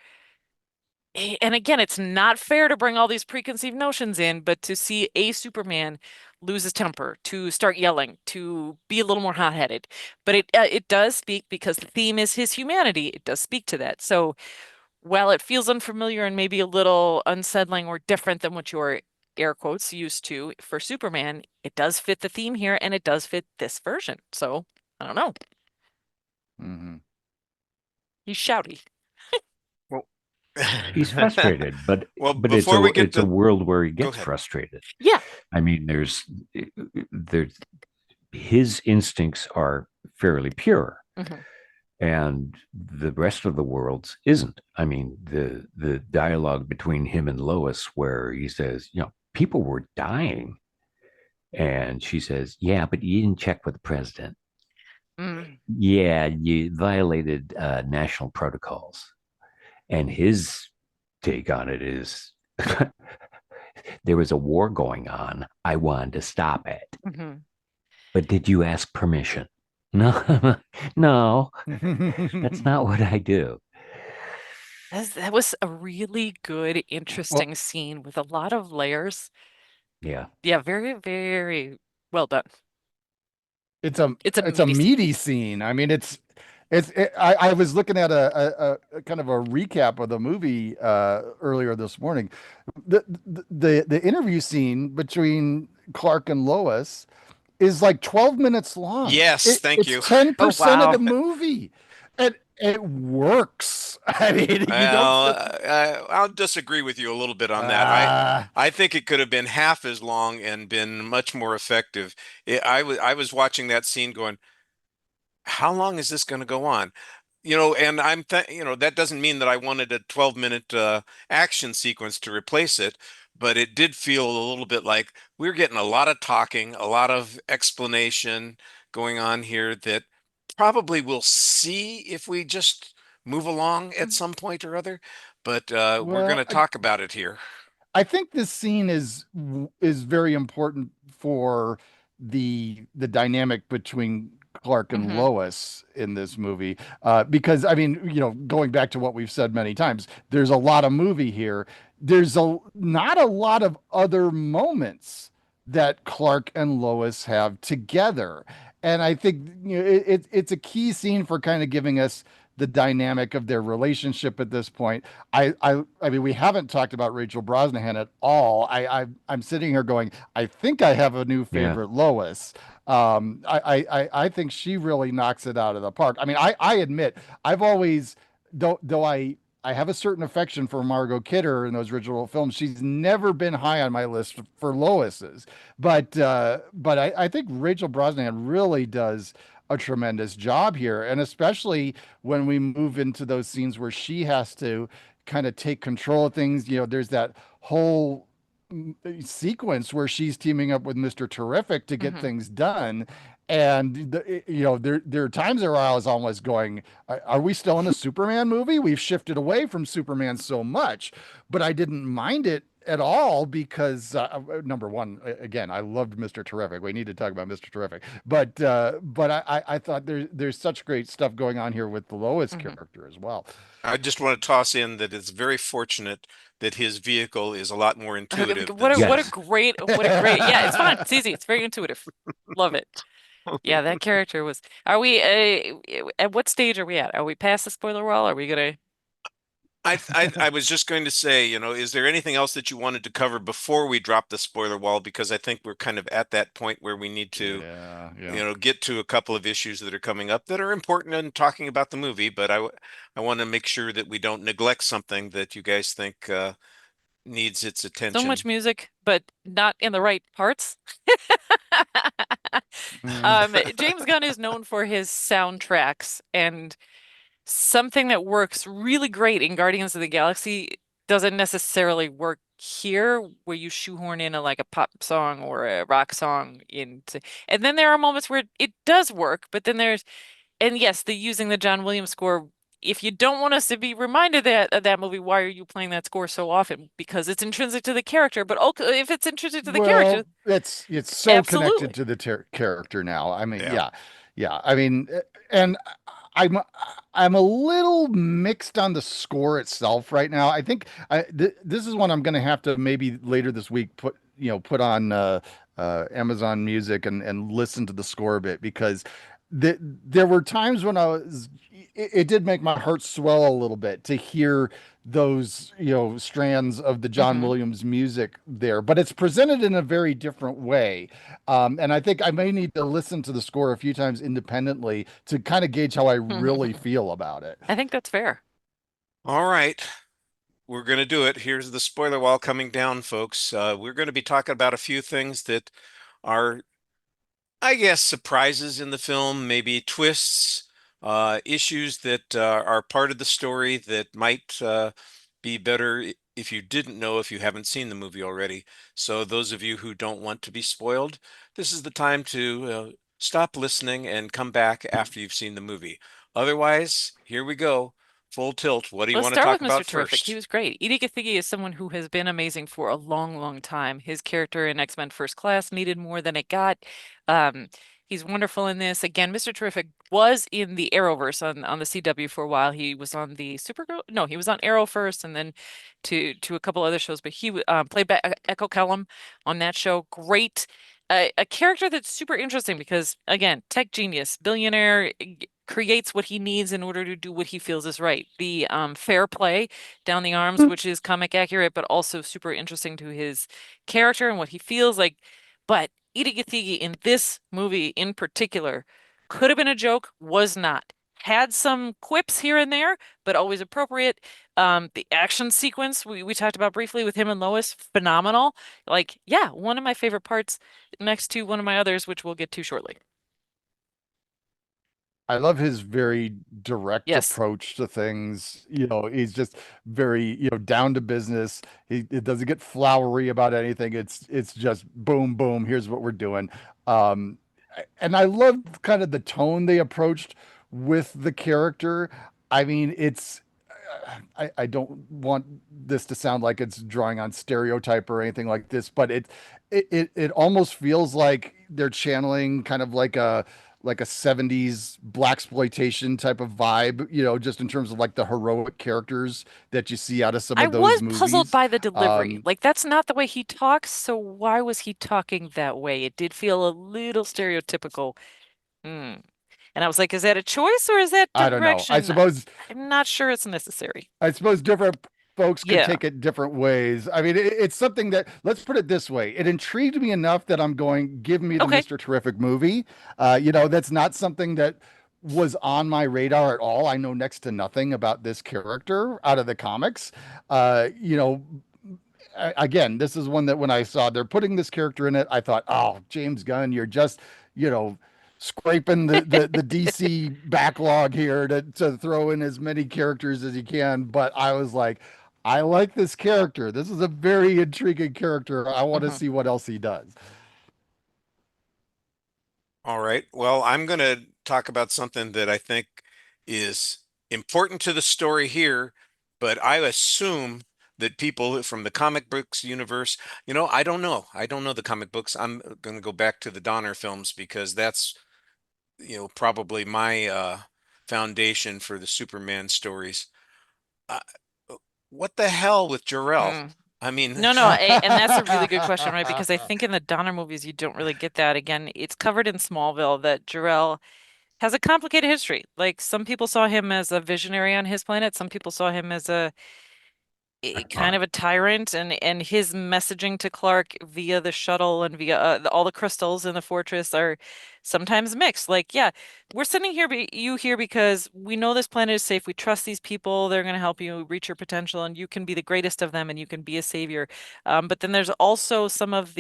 [SPEAKER 4] and again, it's not fair to bring all these preconceived notions in, but to see a Superman lose his temper, to start yelling, to be a little more hot-headed. But it does speak, because the theme is his humanity. It does speak to that. So while it feels unfamiliar and maybe a little unsettling or different than what you're air quotes used to for Superman, it does fit the theme here, and it does fit this version. So I don't know.
[SPEAKER 6] Mm-hmm.
[SPEAKER 4] He's shouty.
[SPEAKER 3] Well,
[SPEAKER 5] He's frustrated, but
[SPEAKER 3] Well,
[SPEAKER 5] but it's
[SPEAKER 3] before we
[SPEAKER 5] a
[SPEAKER 3] get
[SPEAKER 5] it's a
[SPEAKER 3] to
[SPEAKER 5] world where he
[SPEAKER 3] Go
[SPEAKER 5] gets
[SPEAKER 3] ahead.
[SPEAKER 5] frustrated.
[SPEAKER 4] Yeah.
[SPEAKER 5] I mean, there's his instincts are fairly pure,
[SPEAKER 4] Mhm.
[SPEAKER 5] and the rest of the world's isn't. I mean, the dialogue between him and Lois, where he says, people were dying, and she says, yeah, but you didn't check with the president.
[SPEAKER 4] Mm.
[SPEAKER 5] Yeah, you violated national protocols. And his take on it is there was a war going on. I wanted to stop it.
[SPEAKER 4] Mhm.
[SPEAKER 5] But did you ask permission? No, no, that's not what I do.
[SPEAKER 4] That was a really good,
[SPEAKER 6] Well,
[SPEAKER 4] interesting scene with a lot of layers.
[SPEAKER 5] Yeah.
[SPEAKER 4] Yeah, very, very well done.
[SPEAKER 6] it's a
[SPEAKER 4] It's a
[SPEAKER 6] it's a
[SPEAKER 4] meaty scene.
[SPEAKER 6] meaty scene. I mean, I was looking at a kind of a recap of the movie earlier this morning. The interview scene between Clark and Lois is like 12 minutes long.
[SPEAKER 3] Yes, thank
[SPEAKER 6] It's
[SPEAKER 3] you.
[SPEAKER 6] 10% of
[SPEAKER 4] wow.
[SPEAKER 6] the movie. And it works. I mean, you don't sit
[SPEAKER 3] I'll disagree with you a little bit on that.
[SPEAKER 6] uh,
[SPEAKER 3] I think it could have been half as long and been much more effective. I was watching that scene going, how long is this going to go on? And that doesn't mean that I wanted a 12-minute action sequence to replace it, but it did feel a little bit like we're getting a lot of talking, a lot of explanation going on here that probably we'll see if we just move along at some point or other, but we're going
[SPEAKER 6] well,
[SPEAKER 3] to talk about it here.
[SPEAKER 6] I think this scene is very important for the dynamic between Clark and
[SPEAKER 4] Mhm.
[SPEAKER 6] Lois in this movie. Because I mean, going back to what we've said many times, there's a lot of movie here. There's not a lot of other moments that Clark and Lois have together. And I think it's a key scene for kind of giving us the dynamic of their relationship at this point. I mean, we haven't talked about Rachel Brosnahan at all. I'm sitting here going, I think I have a new
[SPEAKER 5] Yeah.
[SPEAKER 6] favorite, Lois. I think she really knocks it out of the park. I mean, I admit I've always, though I have a certain affection for Margot Kidder in those original films. She's never been high on my list for Lois's, but I think Rachel Brosnahan really does a tremendous job here, and especially when we move into those scenes where she has to kind of take control of things. There's that whole sequence where she's teaming up with Mr. Terrific to get
[SPEAKER 4] Mhm.
[SPEAKER 6] things done. And there are times where I was almost going, are we still in a Superman movie? We've shifted away from Superman so much, but I didn't mind it at all because number one, again, I loved Mr. Terrific. We need to talk about Mr. Terrific, but I thought there's such great stuff going on here with the Lois
[SPEAKER 4] Mhm.
[SPEAKER 6] character as well.
[SPEAKER 3] I just want to toss in that it's very fortunate that his vehicle is a lot more intuitive than
[SPEAKER 4] What a
[SPEAKER 5] Yes.
[SPEAKER 4] great yeah, it's fun. It's easy. It's very intuitive. Love it. Yeah, that character was. Are we at what stage are we at? Are we past the spoiler wall? Are we gonna?
[SPEAKER 3] I was just going to say, is there anything else that you wanted to cover before we drop the spoiler wall? Because I think we're kind of at that point where we need to,
[SPEAKER 6] Yeah.
[SPEAKER 3] get to a couple of issues that are coming up that are important in talking about the movie. But I want to make sure that we don't neglect something that you guys think needs its
[SPEAKER 4] So much
[SPEAKER 3] attention.
[SPEAKER 4] music, but not in the right parts.
[SPEAKER 6] Mm.
[SPEAKER 4] James Gunn is known for his soundtracks, and something that works really great in Guardians of the Galaxy doesn't necessarily work here, where you shoehorn in like a pop song or a rock song into, and then there are moments where it does work, but then and yes, the using the John Williams score. If you don't want us to be reminded that of that movie, why are you playing that score so often? Because it's intrinsic to the character. But okay, if it's intrinsic to the character,
[SPEAKER 6] Well, it's so connected
[SPEAKER 4] absolutely.
[SPEAKER 6] to the character now. I mean,
[SPEAKER 3] Yeah.
[SPEAKER 6] yeah. I mean, and I'm a little mixed on the score itself right now. I think this is one I'm going to have to maybe later this week put on Amazon Music and listen to the score a bit because there were times when it did make my heart swell a little bit to hear those strands of the John
[SPEAKER 4] Hmm.
[SPEAKER 6] Williams music there, but it's presented in a very different way. And I think I may need to listen to the score a few times independently to kind of gauge how I really feel about it.
[SPEAKER 4] I think that's fair.
[SPEAKER 3] All right. We're going to do it. Here's the spoiler wall coming down, folks. We're going to be talking about a few things that are, I guess, surprises in the film, maybe twists, issues that are part of the story that might be better if you didn't know, if you haven't seen the movie already. So those of you who don't want to be spoiled, this is the time to stop listening and come back after you've seen the movie. Otherwise, here we go. Full tilt. What do you
[SPEAKER 4] Let's
[SPEAKER 3] want to
[SPEAKER 4] start with
[SPEAKER 3] talk
[SPEAKER 4] Mr.
[SPEAKER 3] about
[SPEAKER 4] Terrific. He
[SPEAKER 3] first?
[SPEAKER 4] was great. Edie Gathegi is someone who has been amazing for a long, long time. His character in X-Men First Class needed more than it got. Um, he's wonderful in this. Again, Mr. Terrific was in the Arrowverse on the CW for a while. He was on the Supergirl. No, he was on Arrow first, and then to a couple other shows. But he played by Echo Kellum on that show. Great. A character that's super interesting because, again, tech genius, billionaire, creates what he needs in order to do what he feels is right. The fair play down the arms, which is comic accurate, but also super interesting to his character and what he feels like. But Ida Gathegi in this movie in particular could have been a joke, was not. Had some quips here and there, but always appropriate. The action sequence we talked about briefly with him and Lois, phenomenal. Like, yeah, one of my favorite parts next to one of my others, which we'll get to shortly.
[SPEAKER 6] I love his very direct
[SPEAKER 4] Yes.
[SPEAKER 6] approach to things. He's just very, down to business. It doesn't get flowery about anything. It's just boom, boom, here's what we're doing. Um, and I love kind of the tone they approached with the character. I mean, I don't want this to sound like it's drawing on stereotype or anything like this, but it almost feels like they're channeling kind of like a 70s blaxploitation type of vibe, just in terms of like the heroic characters that you see out of some
[SPEAKER 4] I
[SPEAKER 6] of those
[SPEAKER 4] was puzzled
[SPEAKER 6] movies.
[SPEAKER 4] by the delivery.
[SPEAKER 6] Um,
[SPEAKER 4] Like, that's not the way he talks, so why was he talking that way? It did feel a little stereotypical. Hmm. And I was like, is that a choice or is that
[SPEAKER 6] I don't know. I
[SPEAKER 4] direction?
[SPEAKER 6] suppose
[SPEAKER 4] I'm not sure it's necessary.
[SPEAKER 6] I suppose different folks could
[SPEAKER 4] Yeah.
[SPEAKER 6] take it different ways. I mean, it's something that, let's put it this way. It intrigued me enough that I'm going, give me the
[SPEAKER 4] Okay.
[SPEAKER 6] Mr. Terrific movie. That's not something that was on my radar at all. I know next to nothing about this character out of the comics. Uh, you know, Again, this is one that when I saw they're putting this character in it, I thought, oh, James Gunn, you're just, you know, scraping the DC backlog here to throw in as many characters as you can. But I was like, I like this character. This is a very intriguing character. I want to
[SPEAKER 4] Mhm.
[SPEAKER 6] see what else he does.
[SPEAKER 3] All right. Well, I'm going to talk about something that I think is important to the story here, but I assume that people from the comic books universe, I don't know. I don't know the comic books. I'm going to go back to the Donner films because that's, probably my foundation for the Superman stories. Uh, what the hell with Jor-El?
[SPEAKER 4] Mm.
[SPEAKER 3] I mean,
[SPEAKER 4] No, no, and that's a really good question, right? Because I think in the Donner movies, you don't really get that. Again, it's covered in Smallville that Jor-El has a complicated history. Like some people saw him as a visionary on his planet, some people saw him as a kind
[SPEAKER 5] Icon.
[SPEAKER 4] of a tyrant, and his messaging to Clark via the shuttle and via all the crystals in the fortress are sometimes mixed. Like, yeah, we're sending you here because we know this planet is safe. We trust these people. They're going to help you reach your potential, and you can be the greatest of them, and you can be a savior. But then there's also some of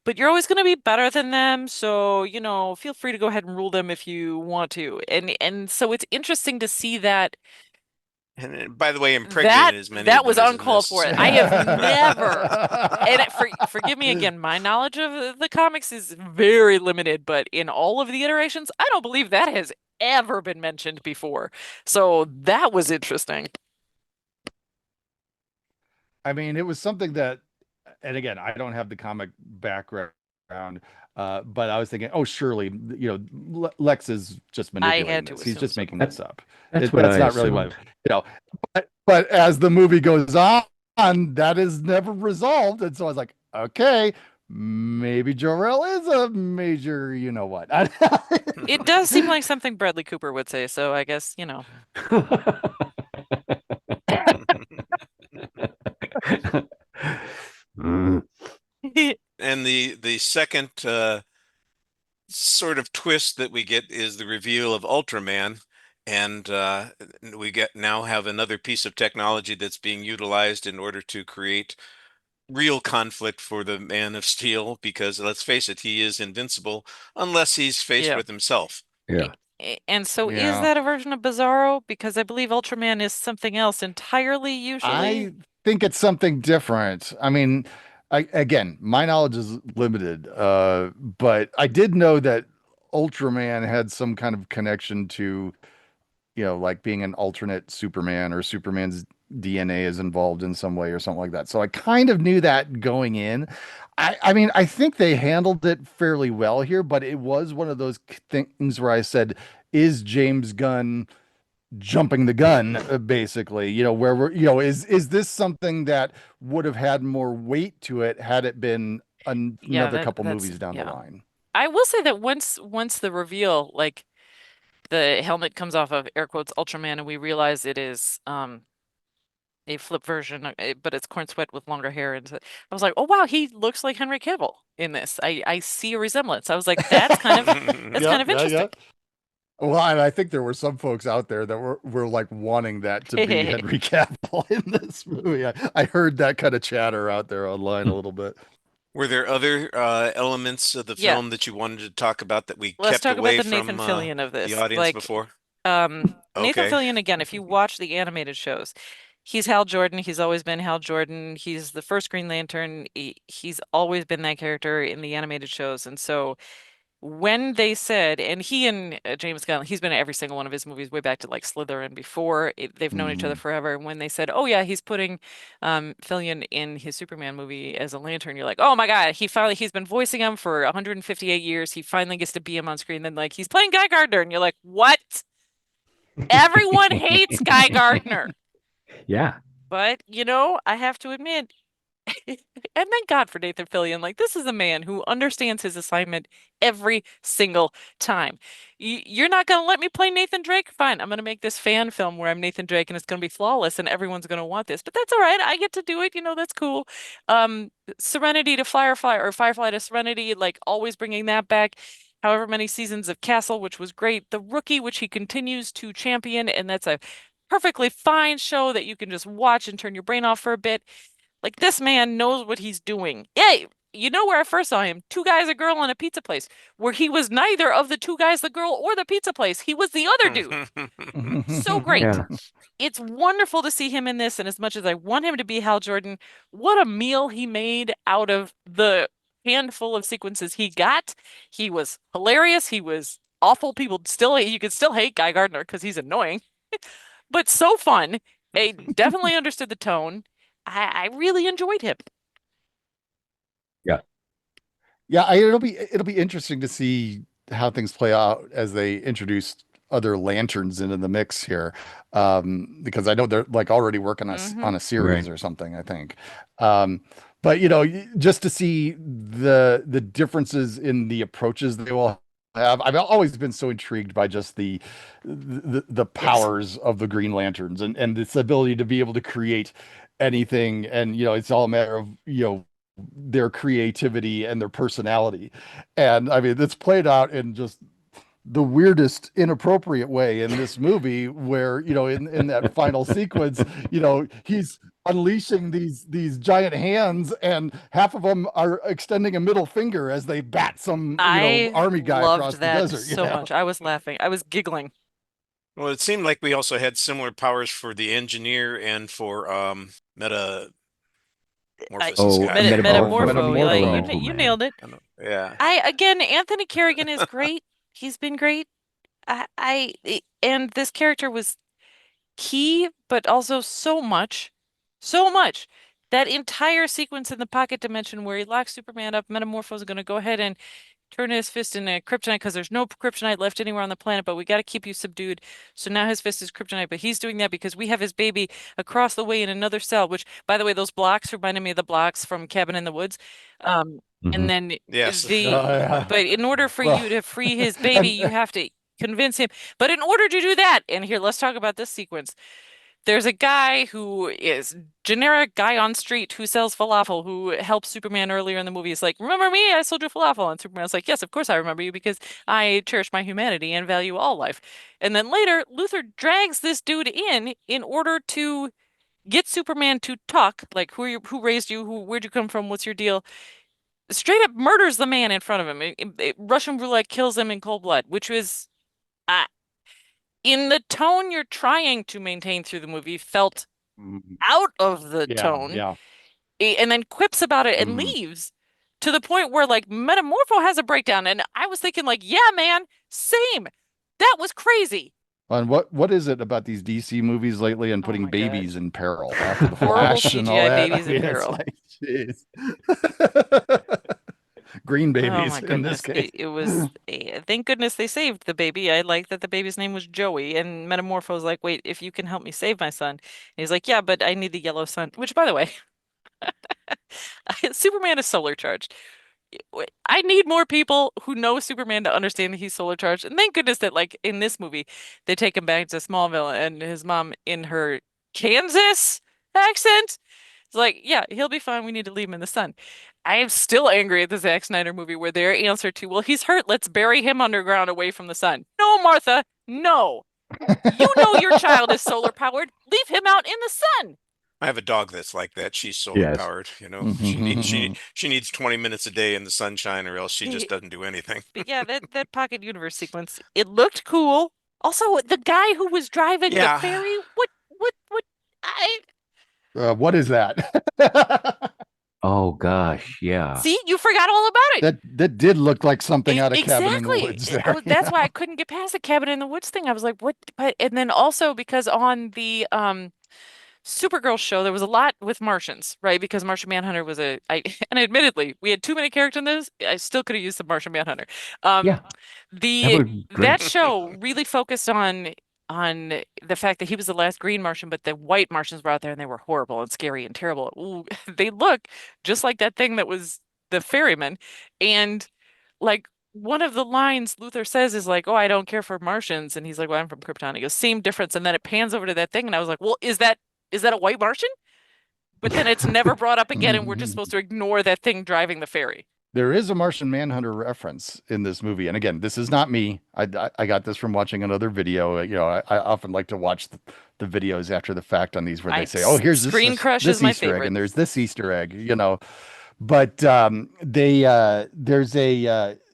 [SPEAKER 4] but you're always going to be better than them. So, feel free to go ahead and rule them if you want to. And so it's interesting to see that
[SPEAKER 3] and by the way,
[SPEAKER 4] that
[SPEAKER 3] impregnated as many
[SPEAKER 4] that
[SPEAKER 3] of
[SPEAKER 4] was
[SPEAKER 3] them as in
[SPEAKER 4] uncalled for.
[SPEAKER 3] this.
[SPEAKER 4] I have never, and forgive me again, my knowledge of the comics is very limited, but in all of the iterations, I don't believe that has ever been mentioned before. So that was interesting.
[SPEAKER 6] I mean, it was something that, and again, I don't have the comic background, But I was thinking, oh, surely, Lex is just manipulating
[SPEAKER 4] had to
[SPEAKER 6] this. He's
[SPEAKER 4] assume
[SPEAKER 6] just
[SPEAKER 4] so.
[SPEAKER 6] making this up.
[SPEAKER 5] That's what
[SPEAKER 6] That's
[SPEAKER 5] I
[SPEAKER 6] not really what,
[SPEAKER 5] assumed.
[SPEAKER 6] but as the movie goes on, that is never resolved. And so I was like, okay, maybe Jor-El is a major, you know what.
[SPEAKER 4] It does seem like something Bradley Cooper would say, so I guess,
[SPEAKER 5] Mm.
[SPEAKER 3] And the second sort of twist that we get is the reveal of Ultraman, and we now have another piece of technology that's being utilized in order to create real conflict for the Man of Steel, because let's face it, he is invincible unless he's faced
[SPEAKER 4] Yeah.
[SPEAKER 3] with himself.
[SPEAKER 5] Yeah.
[SPEAKER 4] And so is
[SPEAKER 6] Yeah.
[SPEAKER 4] that a version of Bizarro? Because I believe Ultraman is something else entirely, usually.
[SPEAKER 6] I think it's something different. I mean, again, my knowledge is limited, but I did know that Ultraman had some kind of connection to, like being an alternate Superman, or Superman's DNA is involved in some way or something like that. So I kind of knew that going in. I mean, I think they handled it fairly well here, but it was one of those things where I said, is James Gunn jumping the gun, basically, where is this something that would have had more weight to it had it been another couple movies down the line?
[SPEAKER 4] I will say that once the reveal, like the helmet comes off of air quotes Ultraman, and we realize it is a flip version, but it's Corn Sweat with longer hair, and I was like, oh wow, he looks like Henry Cavill in this. I see a resemblance. I was like, that's kind of interesting.
[SPEAKER 6] Yeah. Well, and I think there were some folks out there that were like wanting that to be Henry Cavill in this movie. I heard that kind of chatter out there online a little bit.
[SPEAKER 3] Were there other elements of the film that you wanted to talk about that we
[SPEAKER 4] Let's
[SPEAKER 3] kept
[SPEAKER 4] talk
[SPEAKER 3] away
[SPEAKER 4] about the
[SPEAKER 3] from
[SPEAKER 4] Nathan Fillion of this,
[SPEAKER 3] the audience before?
[SPEAKER 4] Nathan
[SPEAKER 3] Okay.
[SPEAKER 4] Fillion, again, if you watch the animated shows, he's Hal Jordan. He's always been Hal Jordan. He's the first Green Lantern. He's always been that character in the animated shows. And so when they said, and he and James Gunn, he's been in every single one of his movies way back to like Slither and before. They've known each other forever. And when they said, oh yeah, he's putting Fillion in his Superman movie as a Lantern, you're like, oh my God, he's been voicing him for 158 years. He finally gets to be him on screen. Then like he's playing Guy Gardner, and you're like, what? Everyone hates Guy Gardner.
[SPEAKER 5] Yeah.
[SPEAKER 4] But, I have to admit, and thank God for Nathan Fillion. Like, this is a man who understands his assignment every single time. You're not going to let me play Nathan Drake? Fine, I'm going to make this fan film where I'm Nathan Drake, and it's going to be flawless, and everyone's going to want this. But that's all right. I get to do it. That's cool. Serenity to Firefly, or Firefly to Serenity, like always bringing that back. However many seasons of Castle, which was great. The Rookie, which he continues to champion, and that's a perfectly fine show that you can just watch and turn your brain off for a bit. Like, this man knows what he's doing. Hey, you know where I first saw him? Two Guys, a Girl, in a Pizza Place, where he was neither of the two guys, the girl, or the pizza place. He was the other dude. So great.
[SPEAKER 5] Yeah.
[SPEAKER 4] It's wonderful to see him in this, and as much as I want him to be Hal Jordan, what a meal he made out of the handful of sequences he got. He was hilarious. He was awful. You could still hate Guy Gardner because he's annoying, but so fun. I definitely understood the tone. I really enjoyed him.
[SPEAKER 6] Yeah, it'll be interesting to see how things play out as they introduce other lanterns into the mix here, because I know they're like already working on a series or something, I think. But just to see the differences in the approaches they will have. I've always been so intrigued by just the powers of the Green Lanterns, and this ability to be able to create anything, and it's all a matter of their creativity and their personality. And I mean, it's played out in just the weirdest inappropriate way in this movie, where in that final sequence, he's unleashing these giant hands, and half of them are extending a middle finger as they bat some army guy across the desert.
[SPEAKER 4] So much. I was laughing. I was giggling.
[SPEAKER 3] Well, it seemed like we also had similar powers for the engineer and for Metamorphosis guy.
[SPEAKER 4] Metamorpho. You nailed it.
[SPEAKER 3] Yeah.
[SPEAKER 4] Again, Anthony Carrigan is great. He's been great. And this character was key, but also so much. That entire sequence in the pocket dimension where he locks Superman up, Metamorpho is going to go ahead and turn his fist into kryptonite because there's no kryptonite left anywhere on the planet, but we got to keep you subdued. So now his fist is kryptonite, but he's doing that because we have his baby across the way in another cell, which, by the way, those blocks reminded me of the blocks from Cabin in the Woods. And then
[SPEAKER 3] Yes.
[SPEAKER 4] but in order for
[SPEAKER 6] Well,
[SPEAKER 4] you to free his baby, you have to convince him. But in order to do that, and here, let's talk about this sequence. There's a guy who is generic guy on street who sells falafel who helps Superman earlier in the movie. He's like, remember me? I sold you falafel. And Superman's like, yes, of course I remember you because I cherish my humanity and value all life. And then later, Luthor drags this dude in order to get Superman to talk, like, who raised you? Where'd you come from? What's your deal? Straight up murders the man in front of him. Russian roulette kills him in cold blood, which was in the tone you're trying to maintain through the movie, felt out of the tone.
[SPEAKER 6] Yeah.
[SPEAKER 4] And then quips about it and leaves to the point where like Metamorpho has a breakdown. And I was thinking like, yeah, man, same. That was crazy.
[SPEAKER 6] And what is it about these DC movies lately and putting
[SPEAKER 4] my
[SPEAKER 6] babies
[SPEAKER 4] God.
[SPEAKER 6] in peril after the
[SPEAKER 4] Horrible
[SPEAKER 6] Flash and all
[SPEAKER 4] CGI
[SPEAKER 6] that?
[SPEAKER 4] babies in
[SPEAKER 6] I mean,
[SPEAKER 4] peril.
[SPEAKER 6] it's like, jeez. Green
[SPEAKER 4] Oh
[SPEAKER 6] babies
[SPEAKER 4] my
[SPEAKER 6] in this
[SPEAKER 4] goodness.
[SPEAKER 6] case.
[SPEAKER 4] It was thank goodness they saved the baby. I like that the baby's name was Joey. And Metamorpho's like, wait, if you can help me save my son. And he's like, yeah, but I need the yellow sun. Which, by the way, Superman is solar charged. I need more people who know Superman to understand that he's solar charged. And thank goodness that, like, in this movie, they take him back to Smallville and his mom, in her Kansas accent, is like, yeah, he'll be fine. We need to leave him in the sun. I am still angry at the Zack Snyder movie where their answer to, well, he's hurt. Let's bury him underground away from the sun. No, Martha, no. You know your child is solar powered. Leave him out in the sun.
[SPEAKER 3] I have a dog that's like that. She's solar powered, you know. She needs 20 minutes a day in the sunshine, or else she just doesn't do anything.
[SPEAKER 4] But yeah, that Pocket Universe sequence, it looked cool. Also, the guy who was driving the ferry, what
[SPEAKER 6] What is that?
[SPEAKER 5] Oh gosh, yeah.
[SPEAKER 4] See, you forgot all about it.
[SPEAKER 6] That did look like something out of Cabin in the
[SPEAKER 4] Exactly.
[SPEAKER 6] Woods there.
[SPEAKER 4] That's why I couldn't get past the Cabin in the Woods thing. I was like, what? But and then also because on the Supergirl show, there was a lot with Martians, right? Because Martian Manhunter was and admittedly, we had too many characters in this. I still could have used the Martian Manhunter.
[SPEAKER 5] Yeah.
[SPEAKER 4] That show really focused on the fact that he was the last green Martian, but the white Martians were out there and they were horrible and scary and terrible. Ooh, they look just like that thing that was the ferryman. And like one of the lines Luthor says is like, oh, I don't care for Martians. And he's like, well, I'm from Krypton. He goes, same difference. And then it pans over to that thing. And I was like, well, is that a white Martian? But then it's never brought up again. And we're just supposed to ignore that thing driving the ferry.
[SPEAKER 6] There is a Martian Manhunter reference in this movie. And again, this is not me. I got this from watching another video. You know, I often like to watch the videos after the fact on these where they say, oh, here's
[SPEAKER 4] Screen Crush is
[SPEAKER 6] this
[SPEAKER 4] my
[SPEAKER 6] Easter egg
[SPEAKER 4] favorite.
[SPEAKER 6] and there's this Easter egg, you know. But there's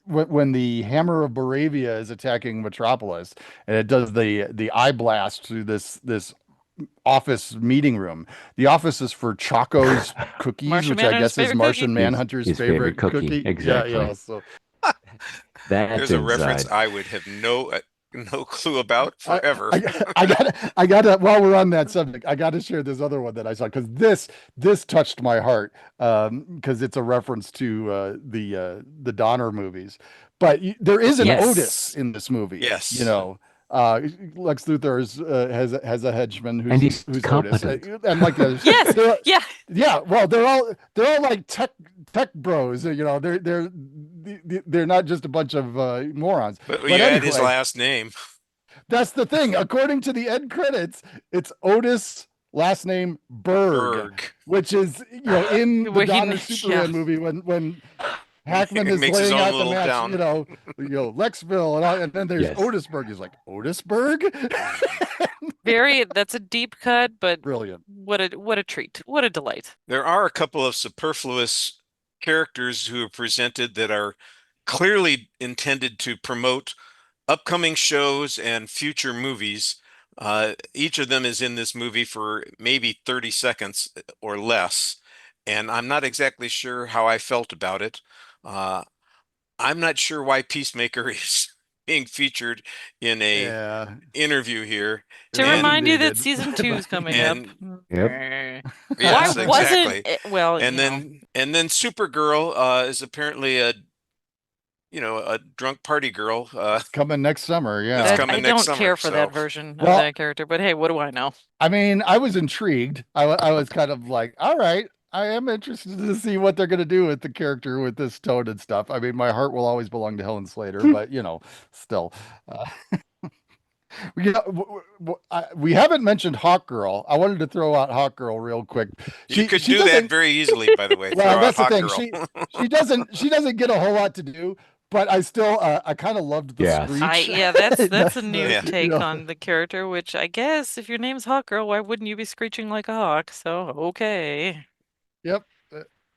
[SPEAKER 6] when the Hammer of Boravia is attacking Metropolis and it does the eye blast through this office meeting room. The office is for Choco's cookies,
[SPEAKER 4] Martian
[SPEAKER 6] which I guess is
[SPEAKER 4] Manhunter's
[SPEAKER 6] Martian
[SPEAKER 4] favorite
[SPEAKER 6] Manhunter's
[SPEAKER 5] His
[SPEAKER 6] favorite
[SPEAKER 5] favorite cookie.
[SPEAKER 6] cookie.
[SPEAKER 5] Exactly.
[SPEAKER 6] Yeah, so.
[SPEAKER 3] There's a reference I would have no clue about forever.
[SPEAKER 6] I gotta while we're on that subject, I gotta share this other one that I saw because this touched my heart because it's a reference to the Donner movies. But there is an Otis in this movie.
[SPEAKER 3] Yes.
[SPEAKER 6] You know. Lex Luthor has a henchman who's
[SPEAKER 5] competent.
[SPEAKER 6] Otis. And like
[SPEAKER 4] Yes.
[SPEAKER 6] Yeah, well, they're all like tech bros. You know, they're not just a bunch of morons.
[SPEAKER 3] But you add his last name.
[SPEAKER 6] That's the thing. According to the end credits, it's Otis, last name Berg. Which is in the Donner Superman movie when Hackman is laying out the match,
[SPEAKER 3] town.
[SPEAKER 6] Lexville, and then there's Otisburg. He's like, Otisburg?
[SPEAKER 4] That's a deep cut, but
[SPEAKER 6] brilliant.
[SPEAKER 4] What a treat. What a delight.
[SPEAKER 3] There are a couple of superfluous characters who are presented that are clearly intended to promote upcoming shows and future movies. Each of them is in this movie for maybe 30 seconds or less, and I'm not exactly sure how I felt about it. I'm not sure why Peacemaker is being featured in a interview here.
[SPEAKER 4] To remind you that season 2 is coming up.
[SPEAKER 5] Yep.
[SPEAKER 3] Yes,
[SPEAKER 4] Why
[SPEAKER 3] exactly.
[SPEAKER 4] wasn't well?
[SPEAKER 3] And then Supergirl is apparently a drunk party girl.
[SPEAKER 6] Coming next summer, yeah.
[SPEAKER 3] It's coming
[SPEAKER 4] I
[SPEAKER 3] next
[SPEAKER 4] don't
[SPEAKER 3] summer,
[SPEAKER 4] care for that
[SPEAKER 3] so-
[SPEAKER 4] version of
[SPEAKER 6] Well-
[SPEAKER 4] that character, but hey, what do I know?
[SPEAKER 6] I mean, I was intrigued. I was kind of like, all right, I am interested to see what they're going to do with the character with this tone and stuff. I mean, my heart will always belong to Helen Slater, but still. We haven't mentioned Hawkgirl. I wanted to throw out Hawkgirl real quick.
[SPEAKER 3] You could
[SPEAKER 6] she
[SPEAKER 3] do that
[SPEAKER 6] doesn't-
[SPEAKER 3] very easily, by the way.
[SPEAKER 6] Well,
[SPEAKER 3] Throw
[SPEAKER 6] that's
[SPEAKER 3] out
[SPEAKER 6] the thing.
[SPEAKER 3] Hawkgirl.
[SPEAKER 6] She doesn't get a whole lot to do, but I still I kind of loved the
[SPEAKER 5] Yes.
[SPEAKER 6] screech.
[SPEAKER 4] Yeah, that's a new
[SPEAKER 3] Yeah.
[SPEAKER 4] take on the character, which I guess if your name's Hawkgirl, why wouldn't you be screeching like a hawk? So okay.
[SPEAKER 6] Yep,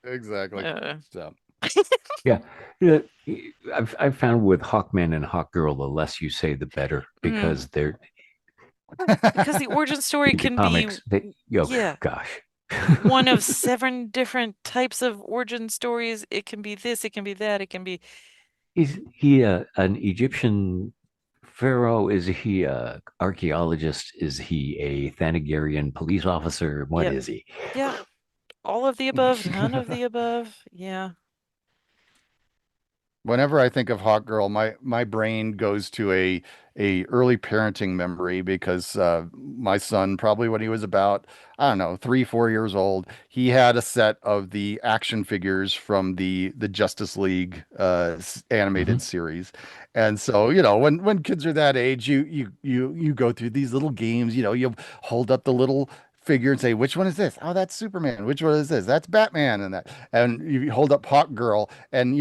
[SPEAKER 6] exactly. So
[SPEAKER 5] Yeah, I've found with Hawkman and Hawkgirl, the less you say, the better, because they're
[SPEAKER 4] Because the origin story
[SPEAKER 5] the
[SPEAKER 4] can
[SPEAKER 5] comics.
[SPEAKER 4] yeah.
[SPEAKER 5] Gosh,
[SPEAKER 4] be one of 7 different types of origin stories. It can be this, it can be that, it can be
[SPEAKER 5] Is he an Egyptian pharaoh? Is he a archaeologist? Is he a Thanagarian police officer? What
[SPEAKER 4] Yep.
[SPEAKER 5] is he?
[SPEAKER 4] yeah, all of the above, none of the above. Yeah.
[SPEAKER 6] whenever I think of Hawkgirl, my brain goes to a early parenting memory because my son, probably when he was about, I don't know, 3-4 years old, he had a set of the action figures from the Justice League animated series. And so, when kids are that age, you go through these little games, you hold up the little figure and say, which one is this? Oh, that's Superman. Which one is this? That's Batman. And you hold up Hawkgirl, and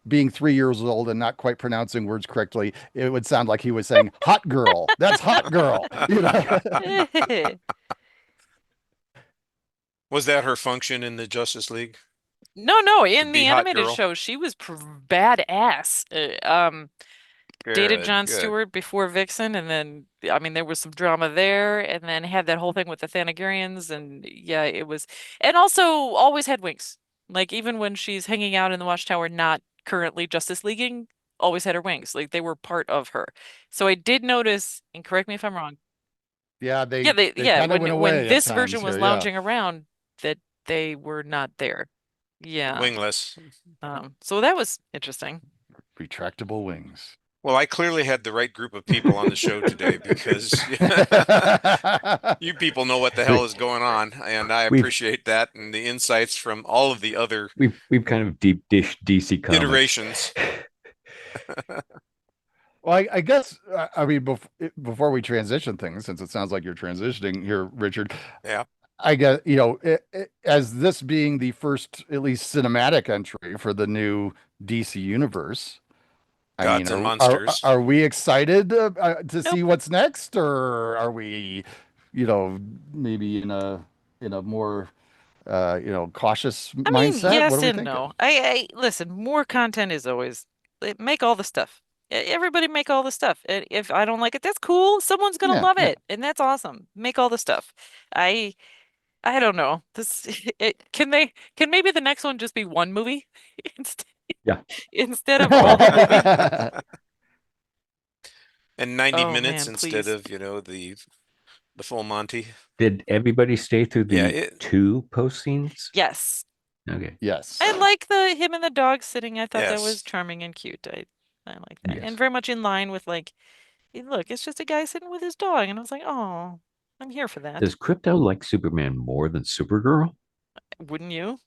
[SPEAKER 6] being 3 years old and not quite pronouncing words correctly, it would sound like he was saying hot girl. That's hot girl.
[SPEAKER 3] Was that her function in the Justice League?
[SPEAKER 4] No, in
[SPEAKER 3] be
[SPEAKER 4] the
[SPEAKER 3] hot
[SPEAKER 4] animated
[SPEAKER 3] girl?
[SPEAKER 4] show, she was badass. Dated
[SPEAKER 3] Good,
[SPEAKER 4] Jon
[SPEAKER 3] good.
[SPEAKER 4] Stewart before Vixen, and then I mean there was some drama there, and then had that whole thing with the Thanagarians, and yeah, it was, and also always had wings. Like even when she's hanging out in the Watchtower, not currently Justice Leaguing, always had her wings. Like they were part of her. So I did notice, and correct me if I'm wrong.
[SPEAKER 6] Yeah, they
[SPEAKER 4] Yeah,
[SPEAKER 6] kind of went away
[SPEAKER 4] when
[SPEAKER 6] at
[SPEAKER 4] this
[SPEAKER 6] times
[SPEAKER 4] version was
[SPEAKER 6] here, yeah.
[SPEAKER 4] lounging around, that they were not there. Yeah.
[SPEAKER 3] Wingless.
[SPEAKER 4] So that was interesting.
[SPEAKER 6] Retractable wings.
[SPEAKER 3] Well, I clearly had the right group of people on the show today because you people know what the hell is going on, and I
[SPEAKER 5] We've-
[SPEAKER 3] appreciate that and the insights from all of the other
[SPEAKER 5] We've kind of deep dished DC comics.
[SPEAKER 3] iterations.
[SPEAKER 6] Well, I guess I mean before we transition things, since it sounds like you're transitioning here, Richard.
[SPEAKER 3] Yeah.
[SPEAKER 6] I guess as this being the first, at least cinematic entry for the new DC universe.
[SPEAKER 3] Gods and
[SPEAKER 6] are
[SPEAKER 3] monsters.
[SPEAKER 6] are we excited to see what's next, or are we, maybe in a more cautious
[SPEAKER 4] I mean,
[SPEAKER 6] mindset?
[SPEAKER 4] yes
[SPEAKER 6] What are we
[SPEAKER 4] and
[SPEAKER 6] thinking?
[SPEAKER 4] no. I listen, more content is always make all the stuff. Everybody make all the stuff. And if I don't like it, that's cool. Someone's gonna
[SPEAKER 6] Yeah,
[SPEAKER 4] love
[SPEAKER 6] yeah.
[SPEAKER 4] it, and that's awesome. Make all the stuff. I don't know. Can maybe the next one just be one movie instead,
[SPEAKER 5] Yeah.
[SPEAKER 4] instead of all the movies?
[SPEAKER 3] And 90
[SPEAKER 4] Oh,
[SPEAKER 3] minutes
[SPEAKER 4] man,
[SPEAKER 3] instead
[SPEAKER 4] please.
[SPEAKER 3] of, the full Monty.
[SPEAKER 5] Did everybody stay through the
[SPEAKER 3] Yeah,
[SPEAKER 5] 2 post scenes?
[SPEAKER 4] Yes.
[SPEAKER 5] Okay.
[SPEAKER 6] Yes.
[SPEAKER 4] I like him and the dog sitting. I thought that was
[SPEAKER 3] Yes.
[SPEAKER 4] charming and cute. I like that.
[SPEAKER 5] Yes.
[SPEAKER 4] And very much in line with hey, look, it's just a guy sitting with his dog. And I was like, oh, I'm here for that.
[SPEAKER 5] Does Crypto like Superman more than Supergirl?
[SPEAKER 4] Wouldn't you?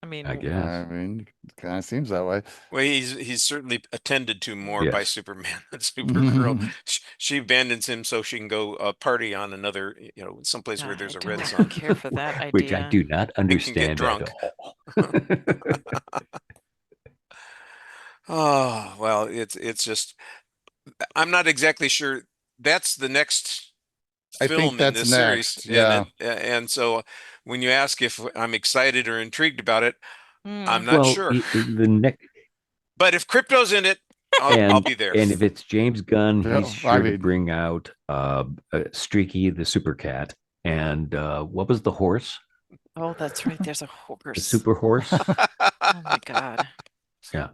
[SPEAKER 4] I mean,
[SPEAKER 5] I guess.
[SPEAKER 6] I mean, it kind of seems that way.
[SPEAKER 3] Well, he's certainly attended to more by
[SPEAKER 5] Yes.
[SPEAKER 3] Superman than Supergirl. She abandons him so she can go party on another, someplace where there's a red
[SPEAKER 4] I
[SPEAKER 3] sun.
[SPEAKER 4] don't care for that idea.
[SPEAKER 5] Which I do not understand
[SPEAKER 3] drunk.
[SPEAKER 5] at all.
[SPEAKER 3] Oh, well, it's just I'm not exactly sure. That's the next
[SPEAKER 6] I think
[SPEAKER 3] film in
[SPEAKER 6] that's
[SPEAKER 3] this
[SPEAKER 6] next,
[SPEAKER 3] series.
[SPEAKER 6] yeah.
[SPEAKER 3] And so when you ask if I'm excited or intrigued about it, I'm not
[SPEAKER 5] Well,
[SPEAKER 3] sure.
[SPEAKER 5] the next
[SPEAKER 3] But if Crypto's in it, I'll be there.
[SPEAKER 5] And if it's James Gunn,
[SPEAKER 6] Yeah,
[SPEAKER 5] he's sure
[SPEAKER 6] I
[SPEAKER 5] to
[SPEAKER 6] mean-
[SPEAKER 5] bring out Streaky the Super Cat, and what was the horse?
[SPEAKER 4] Oh, that's right. There's a
[SPEAKER 5] The
[SPEAKER 4] horse.
[SPEAKER 5] Super Horse.
[SPEAKER 4] Oh my God.
[SPEAKER 5] Yeah.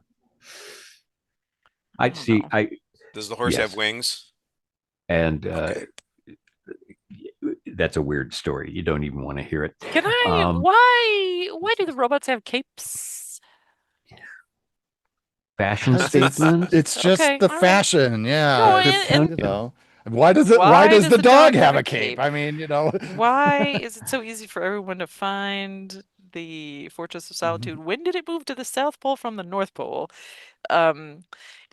[SPEAKER 4] I
[SPEAKER 5] I'd
[SPEAKER 4] don't
[SPEAKER 5] see.
[SPEAKER 4] know.
[SPEAKER 3] Does the horse
[SPEAKER 5] Yes.
[SPEAKER 3] have wings?
[SPEAKER 5] And
[SPEAKER 3] Okay.
[SPEAKER 5] that's a weird story. You don't even want to hear it.
[SPEAKER 4] Can I?
[SPEAKER 5] Um,
[SPEAKER 4] Why do the robots have capes?
[SPEAKER 5] fashion
[SPEAKER 6] It's
[SPEAKER 5] statement.
[SPEAKER 6] just
[SPEAKER 4] Okay,
[SPEAKER 6] the
[SPEAKER 4] all right.
[SPEAKER 6] fashion,
[SPEAKER 4] No,
[SPEAKER 6] yeah. It's,
[SPEAKER 4] and
[SPEAKER 6] you know, why does the
[SPEAKER 4] does
[SPEAKER 6] dog have a cape? I mean,
[SPEAKER 4] why is it so easy for everyone to find the Fortress of Solitude? When did it move to the South Pole from the North Pole? Um,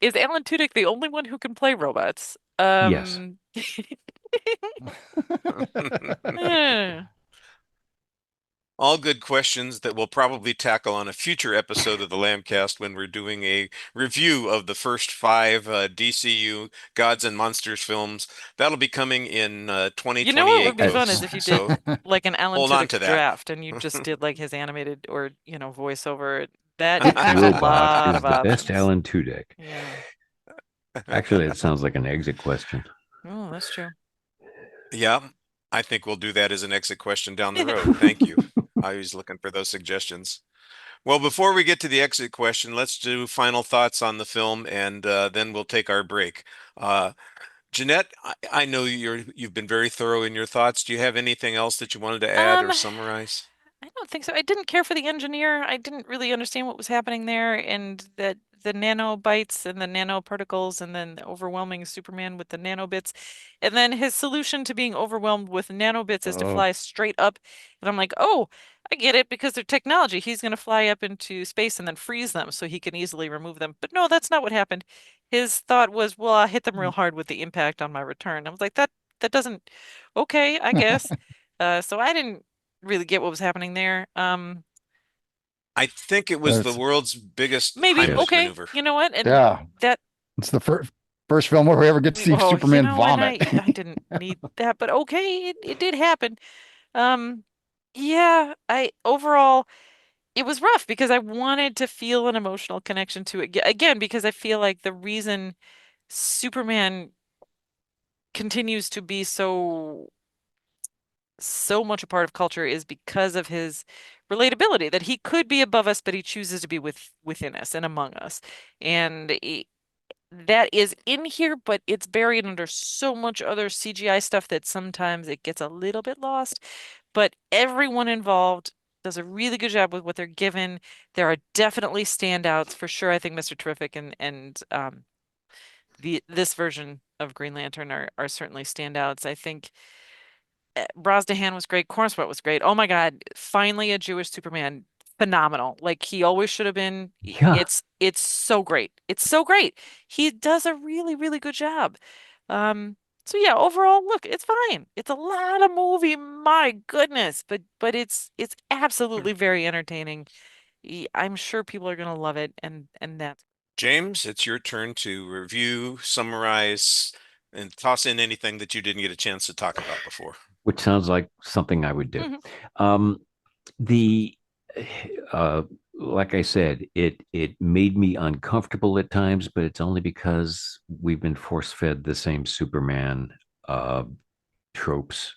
[SPEAKER 4] is Alan Tudyk the only one who can play robots?
[SPEAKER 5] Yes.
[SPEAKER 4] eh.
[SPEAKER 3] All good questions that we'll probably tackle on a future episode of the Lambcast when we're doing a review of the first 5 DCU Gods and Monsters films. That'll be coming in
[SPEAKER 4] You know what would
[SPEAKER 3] 2028,
[SPEAKER 4] be fun is
[SPEAKER 3] folks.
[SPEAKER 4] if you did
[SPEAKER 3] So
[SPEAKER 4] like an Alan
[SPEAKER 3] hold on to
[SPEAKER 4] Tudyk
[SPEAKER 3] that.
[SPEAKER 4] draft and you just did like his animated or voiceover. There's a
[SPEAKER 5] Robot
[SPEAKER 4] lot
[SPEAKER 5] is
[SPEAKER 4] of
[SPEAKER 5] the best
[SPEAKER 4] options.
[SPEAKER 5] Alan Tudyk.
[SPEAKER 4] Yeah.
[SPEAKER 5] Actually, it sounds like an exit question.
[SPEAKER 4] Oh, that's true.
[SPEAKER 3] Yeah, I think we'll do that as an exit question down the road. Thank you. I was looking for those suggestions. Well, before we get to the exit question, let's do final thoughts on the film, and then we'll take our break. Uh, Jeanette, I know you've been very thorough in your thoughts. Do you have anything else that you wanted to add or
[SPEAKER 4] Um,
[SPEAKER 3] summarize?
[SPEAKER 4] I don't think so. I didn't care for the engineer. I didn't really understand what was happening there, and that the nanobites and the nanoparticles, and then the overwhelming Superman with the nanobits, and then his solution to being overwhelmed with nanobits is to
[SPEAKER 6] Oh.
[SPEAKER 4] fly straight up. And I'm like, oh, I get it because they're technology. He's going to fly up into space and then freeze them so he can easily remove them. But no, that's not what happened. His thought was, well, I'll hit them real hard with the impact on my return. I was like, that doesn't, okay, I guess. So I didn't really get what was happening there.
[SPEAKER 3] I think it was the
[SPEAKER 6] That's,
[SPEAKER 3] world's biggest
[SPEAKER 4] Maybe
[SPEAKER 5] Yes.
[SPEAKER 3] Heimlich
[SPEAKER 4] okay.
[SPEAKER 3] maneuver.
[SPEAKER 4] You know what? And
[SPEAKER 6] yeah,
[SPEAKER 4] that
[SPEAKER 6] it's the first film where we ever get to see
[SPEAKER 4] oh,
[SPEAKER 6] Superman
[SPEAKER 4] and
[SPEAKER 6] vomit.
[SPEAKER 4] I didn't need that, but okay, it did happen. Um, yeah, I overall it was rough because I wanted to feel an emotional connection to it again because I feel like the reason Superman continues to be so much a part of culture is because of his relatability, that he could be above us, but he chooses to be within us and among us. And that is in here, but it's buried under so much other CGI stuff that sometimes it gets a little bit lost. But everyone involved does a really good job with what they're given. There are definitely standouts for sure. I think Mr. Terrific and this version of Green Lantern are certainly standouts. I think Brosnahan was great. Cornswet was great. Oh my God, finally a Jewish Superman. Phenomenal. Like he always should have been.
[SPEAKER 5] Yeah.
[SPEAKER 4] It's so great. It's so great. He does a really, really good job. So yeah, overall, look, it's fine. It's a lot of movie, my goodness, but it's absolutely very entertaining. I'm sure people are gonna love it, and that's
[SPEAKER 3] James, it's your turn to review, summarize, and toss in anything that you didn't get a chance to talk about before.
[SPEAKER 5] Which sounds like something I would do.
[SPEAKER 4] Mhm.
[SPEAKER 5] Um, the uh, like I said, it made me uncomfortable at times, but it's only because we've been force fed the same Superman uh, tropes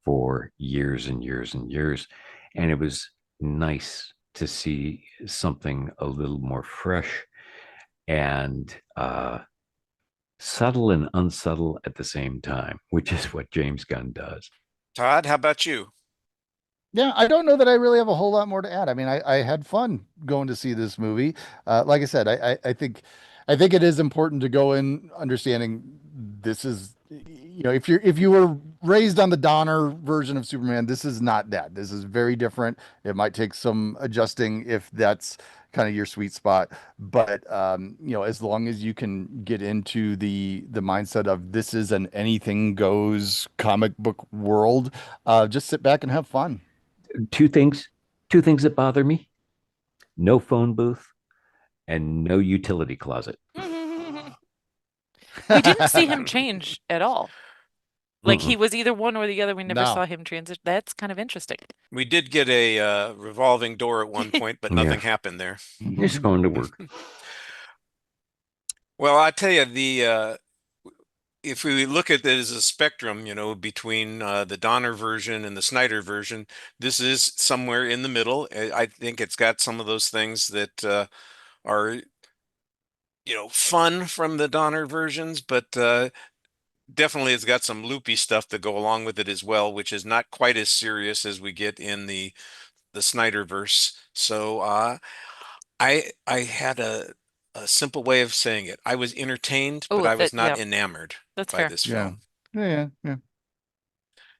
[SPEAKER 5] for years and years and years, and it was nice to see something a little more fresh and subtle and unsubtle at the same time, which is what James Gunn does.
[SPEAKER 3] Todd, how about you?
[SPEAKER 6] Yeah, I don't know that I really have a whole lot more to add. I mean, I had fun going to see this movie. Like I said, I think it is important to go in understanding this is, if you were raised on the Donner version of Superman, this is not that. This is very different. It might take some adjusting if that's kind of your sweet spot. But as long as you can get into the mindset of this is an anything goes comic book world, just sit back and have fun.
[SPEAKER 5] two things two things that bother me: no phone booth and no utility closet.
[SPEAKER 4] we didn't see him change at all. Like he
[SPEAKER 5] Mm-mm.
[SPEAKER 4] was either one or the other. We never
[SPEAKER 6] No.
[SPEAKER 4] saw him transition. That's kind of interesting.
[SPEAKER 3] We did get a revolving door at one point, but
[SPEAKER 5] Yeah.
[SPEAKER 3] nothing happened there.
[SPEAKER 5] Just going to work.
[SPEAKER 3] Well, I tell you, if we look at it as a spectrum, between the Donner version and the Snyder version, this is somewhere in the middle. I think it's got some of those things that are, fun from the Donner versions, but definitely it's got some loopy stuff to go along with it as well, which is not quite as serious as we get in the Snyderverse. So I had a simple way of saying it. I was entertained, but
[SPEAKER 4] Oh,
[SPEAKER 3] I was
[SPEAKER 4] that
[SPEAKER 3] not
[SPEAKER 4] yeah,
[SPEAKER 3] enamored
[SPEAKER 4] that's
[SPEAKER 3] by
[SPEAKER 4] fair.
[SPEAKER 3] this
[SPEAKER 6] Yeah.
[SPEAKER 3] film.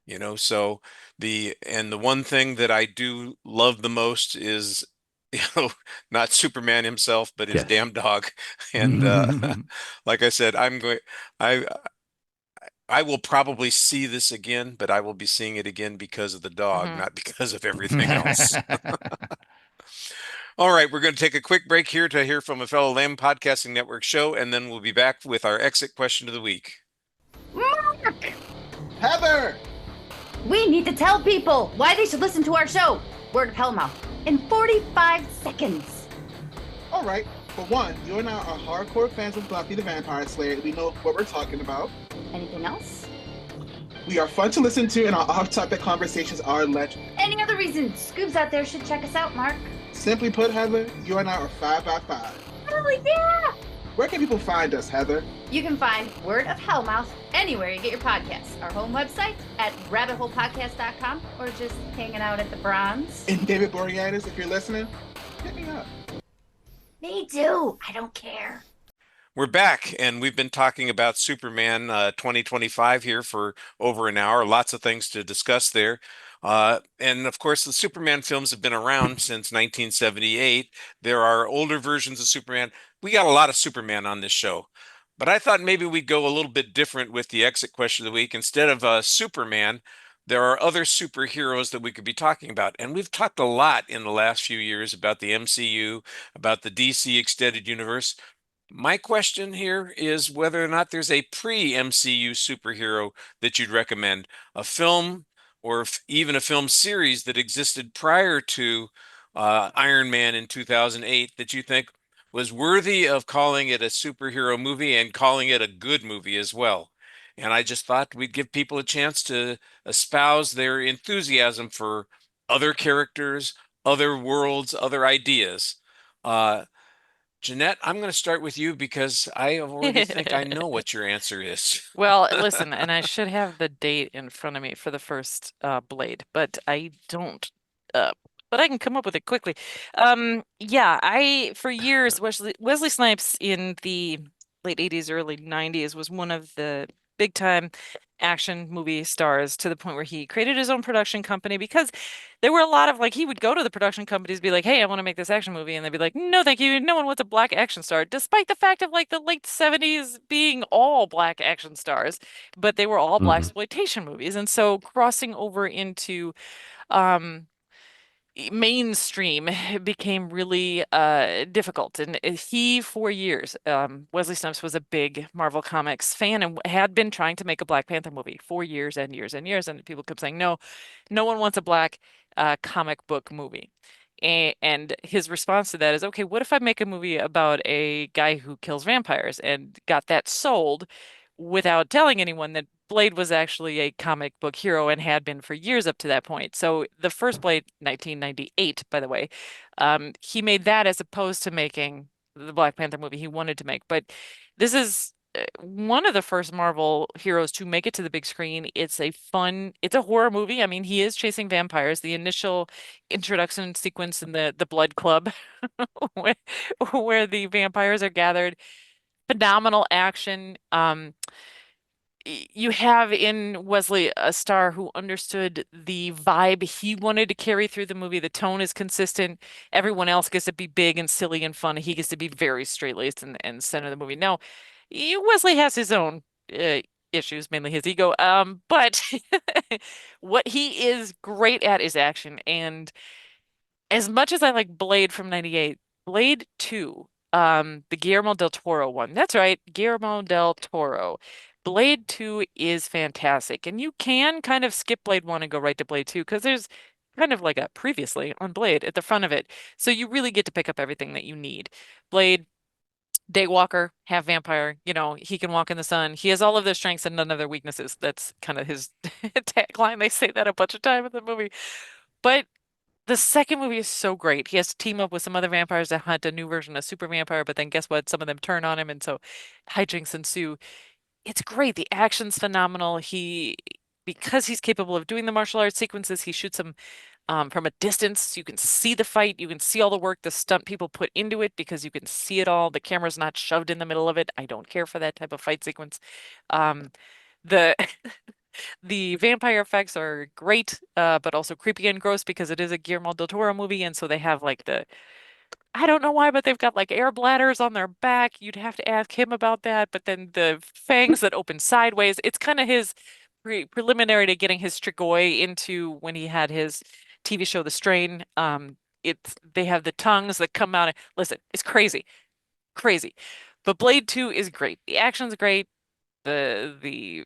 [SPEAKER 6] Yeah.
[SPEAKER 3] So the one thing that I do love the most is, not Superman himself, but his
[SPEAKER 5] Yes.
[SPEAKER 3] damn dog. And like I said, I I will probably see this again, but I will be seeing it again because of the dog,
[SPEAKER 4] Hmm.
[SPEAKER 3] not because of everything else. All right, we're going to take a quick break here to hear from a fellow Lamb Podcasting Network show, and then we'll be back with our exit question of the week.
[SPEAKER 7] Mark!
[SPEAKER 8] Heather!
[SPEAKER 7] We need to tell people why they should listen to our show, Word of Hellmouth, in 45 seconds.
[SPEAKER 8] All right. For one, you and I are hardcore fans of Buffy the Vampire Slayer. We know what we're talking about.
[SPEAKER 7] Anything else?
[SPEAKER 8] We are fun to listen to, and our off-topic conversations are legend.
[SPEAKER 7] Any other reason Scoobs out there should check us out, Mark?
[SPEAKER 8] Simply put, Heather, you and I are 5 by 5.
[SPEAKER 7] Oh, yeah!
[SPEAKER 8] Where can people find us, Heather?
[SPEAKER 7] You can find Word of Hellmouth anywhere you get your podcasts. Our home website at rabbitholepodcast.com, or just hanging out at the Bronze.
[SPEAKER 8] And David Boreanaz, if you're listening, hit me up.
[SPEAKER 7] Me too. I don't care.
[SPEAKER 3] We're back, and we've been talking about Superman 2025 here for over an hour. Lots of things to discuss there. And of course, the Superman films have been around since 1978. There are older versions of Superman. We got a lot of Superman on this show, but I thought maybe we'd go a little bit different with the exit question of the week. Instead of Superman, there are other superheroes that we could be talking about. And we've talked a lot in the last few years about the MCU, about the DC Extended Universe. My question here is whether or not there's a pre-MCU superhero that you'd recommend, a film or even a film series that existed prior to Iron Man in 2008 that you think was worthy of calling it a superhero movie and calling it a good movie as well. And I just thought we'd give people a chance to espouse their enthusiasm for other characters, other worlds, other ideas. Uh, Jeanette, I'm going to start with you because I already think I know what your answer is.
[SPEAKER 4] Well, listen, and I should have the date in front of me for the first Blade, but I don't. But I can come up with it quickly. Yeah, I for years Wesley Snipes in the late 80s, early 90s was one of the big time action movie stars to the point where he created his own production company because there were a lot of like he would go to the production companies be like, "Hey, I want to make this action movie," and they'd be like, "No, thank you. No one wants a black action star," despite the fact of like the late 70s being all black action stars, but they were all black
[SPEAKER 5] Mhm.
[SPEAKER 4] exploitation movies. And so crossing over into um mainstream became really difficult. And he, for years, Wesley Snipes was a big Marvel Comics fan and had been trying to make a Black Panther movie for years and years and years. And people kept saying, no, no one wants a black comic book movie. And his response to that is, okay, what if I make a movie about a guy who kills vampires, and got that sold without telling anyone that Blade was actually a comic book hero and had been for years up to that point. So the first Blade, 1998, by the way, he made that as opposed to making the Black Panther movie he wanted to make. But this is one of the first Marvel heroes to make it to the big screen. It's a horror movie. I mean, he is chasing vampires. The initial introduction sequence in the Blood Club, where, where the vampires are gathered, phenomenal action. You have in Wesley a star who understood the vibe he wanted to carry through the movie. The tone is consistent. Everyone else gets to be big and silly and fun. He gets to be very straight-laced and center of the movie. Now, Wesley has his own issues, mainly his ego. But what he is great at is action. And as much as I like Blade from 98, Blade 2, the Guillermo del Toro one. That's right, Guillermo del Toro. Blade 2 is fantastic. And you can kind of skip Blade 1 and go right to Blade 2 because there's kind of like a previously on Blade at the front of it. So you really get to pick up everything that you need. Blade, Daywalker, half vampire, he can walk in the sun. He has all of their strengths and none of their weaknesses. That's kind of his tagline. They say that a bunch of time in the movie. But the second movie is so great. He has to team up with some other vampires to hunt a new version of Super Vampire, but then guess what? Some of them turn on him, and so hijinks ensue. It's great. The action's phenomenal. Because he's capable of doing the martial arts sequences, he shoots them from a distance. You can see the fight. You can see all the work the stunt people put into it because you can see it all. The camera's not shoved in the middle of it. I don't care for that type of fight sequence. The the vampire effects are great, but also creepy and gross because it is a Guillermo del Toro movie, and so they have like I don't know why, but they've got like air bladders on their back. You'd have to ask him about that. But then the fangs that open sideways, it's kind of his preliminary to getting his Strigoi into when he had his TV show The Strain. They have the tongues that come out. Listen, it's crazy, crazy. But Blade 2 is great. The action's great. The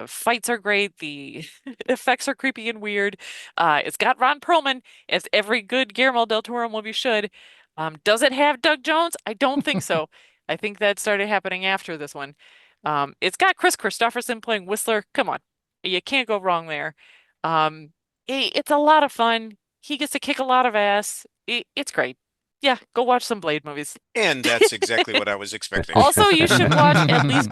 [SPEAKER 4] fights are great. The effects are creepy and weird. It's got Ron Perlman, as every good Guillermo del Toro movie should. Does it have Doug Jones? I don't think so. I think that started happening after this one. It's got Chris Christopherson playing Whistler. Come on, you can't go wrong there. It's a lot of fun. He gets to kick a lot of ass. It's great. Yeah, go watch some Blade movies.
[SPEAKER 3] And that's exactly what I was expecting.
[SPEAKER 4] Also, you should watch at least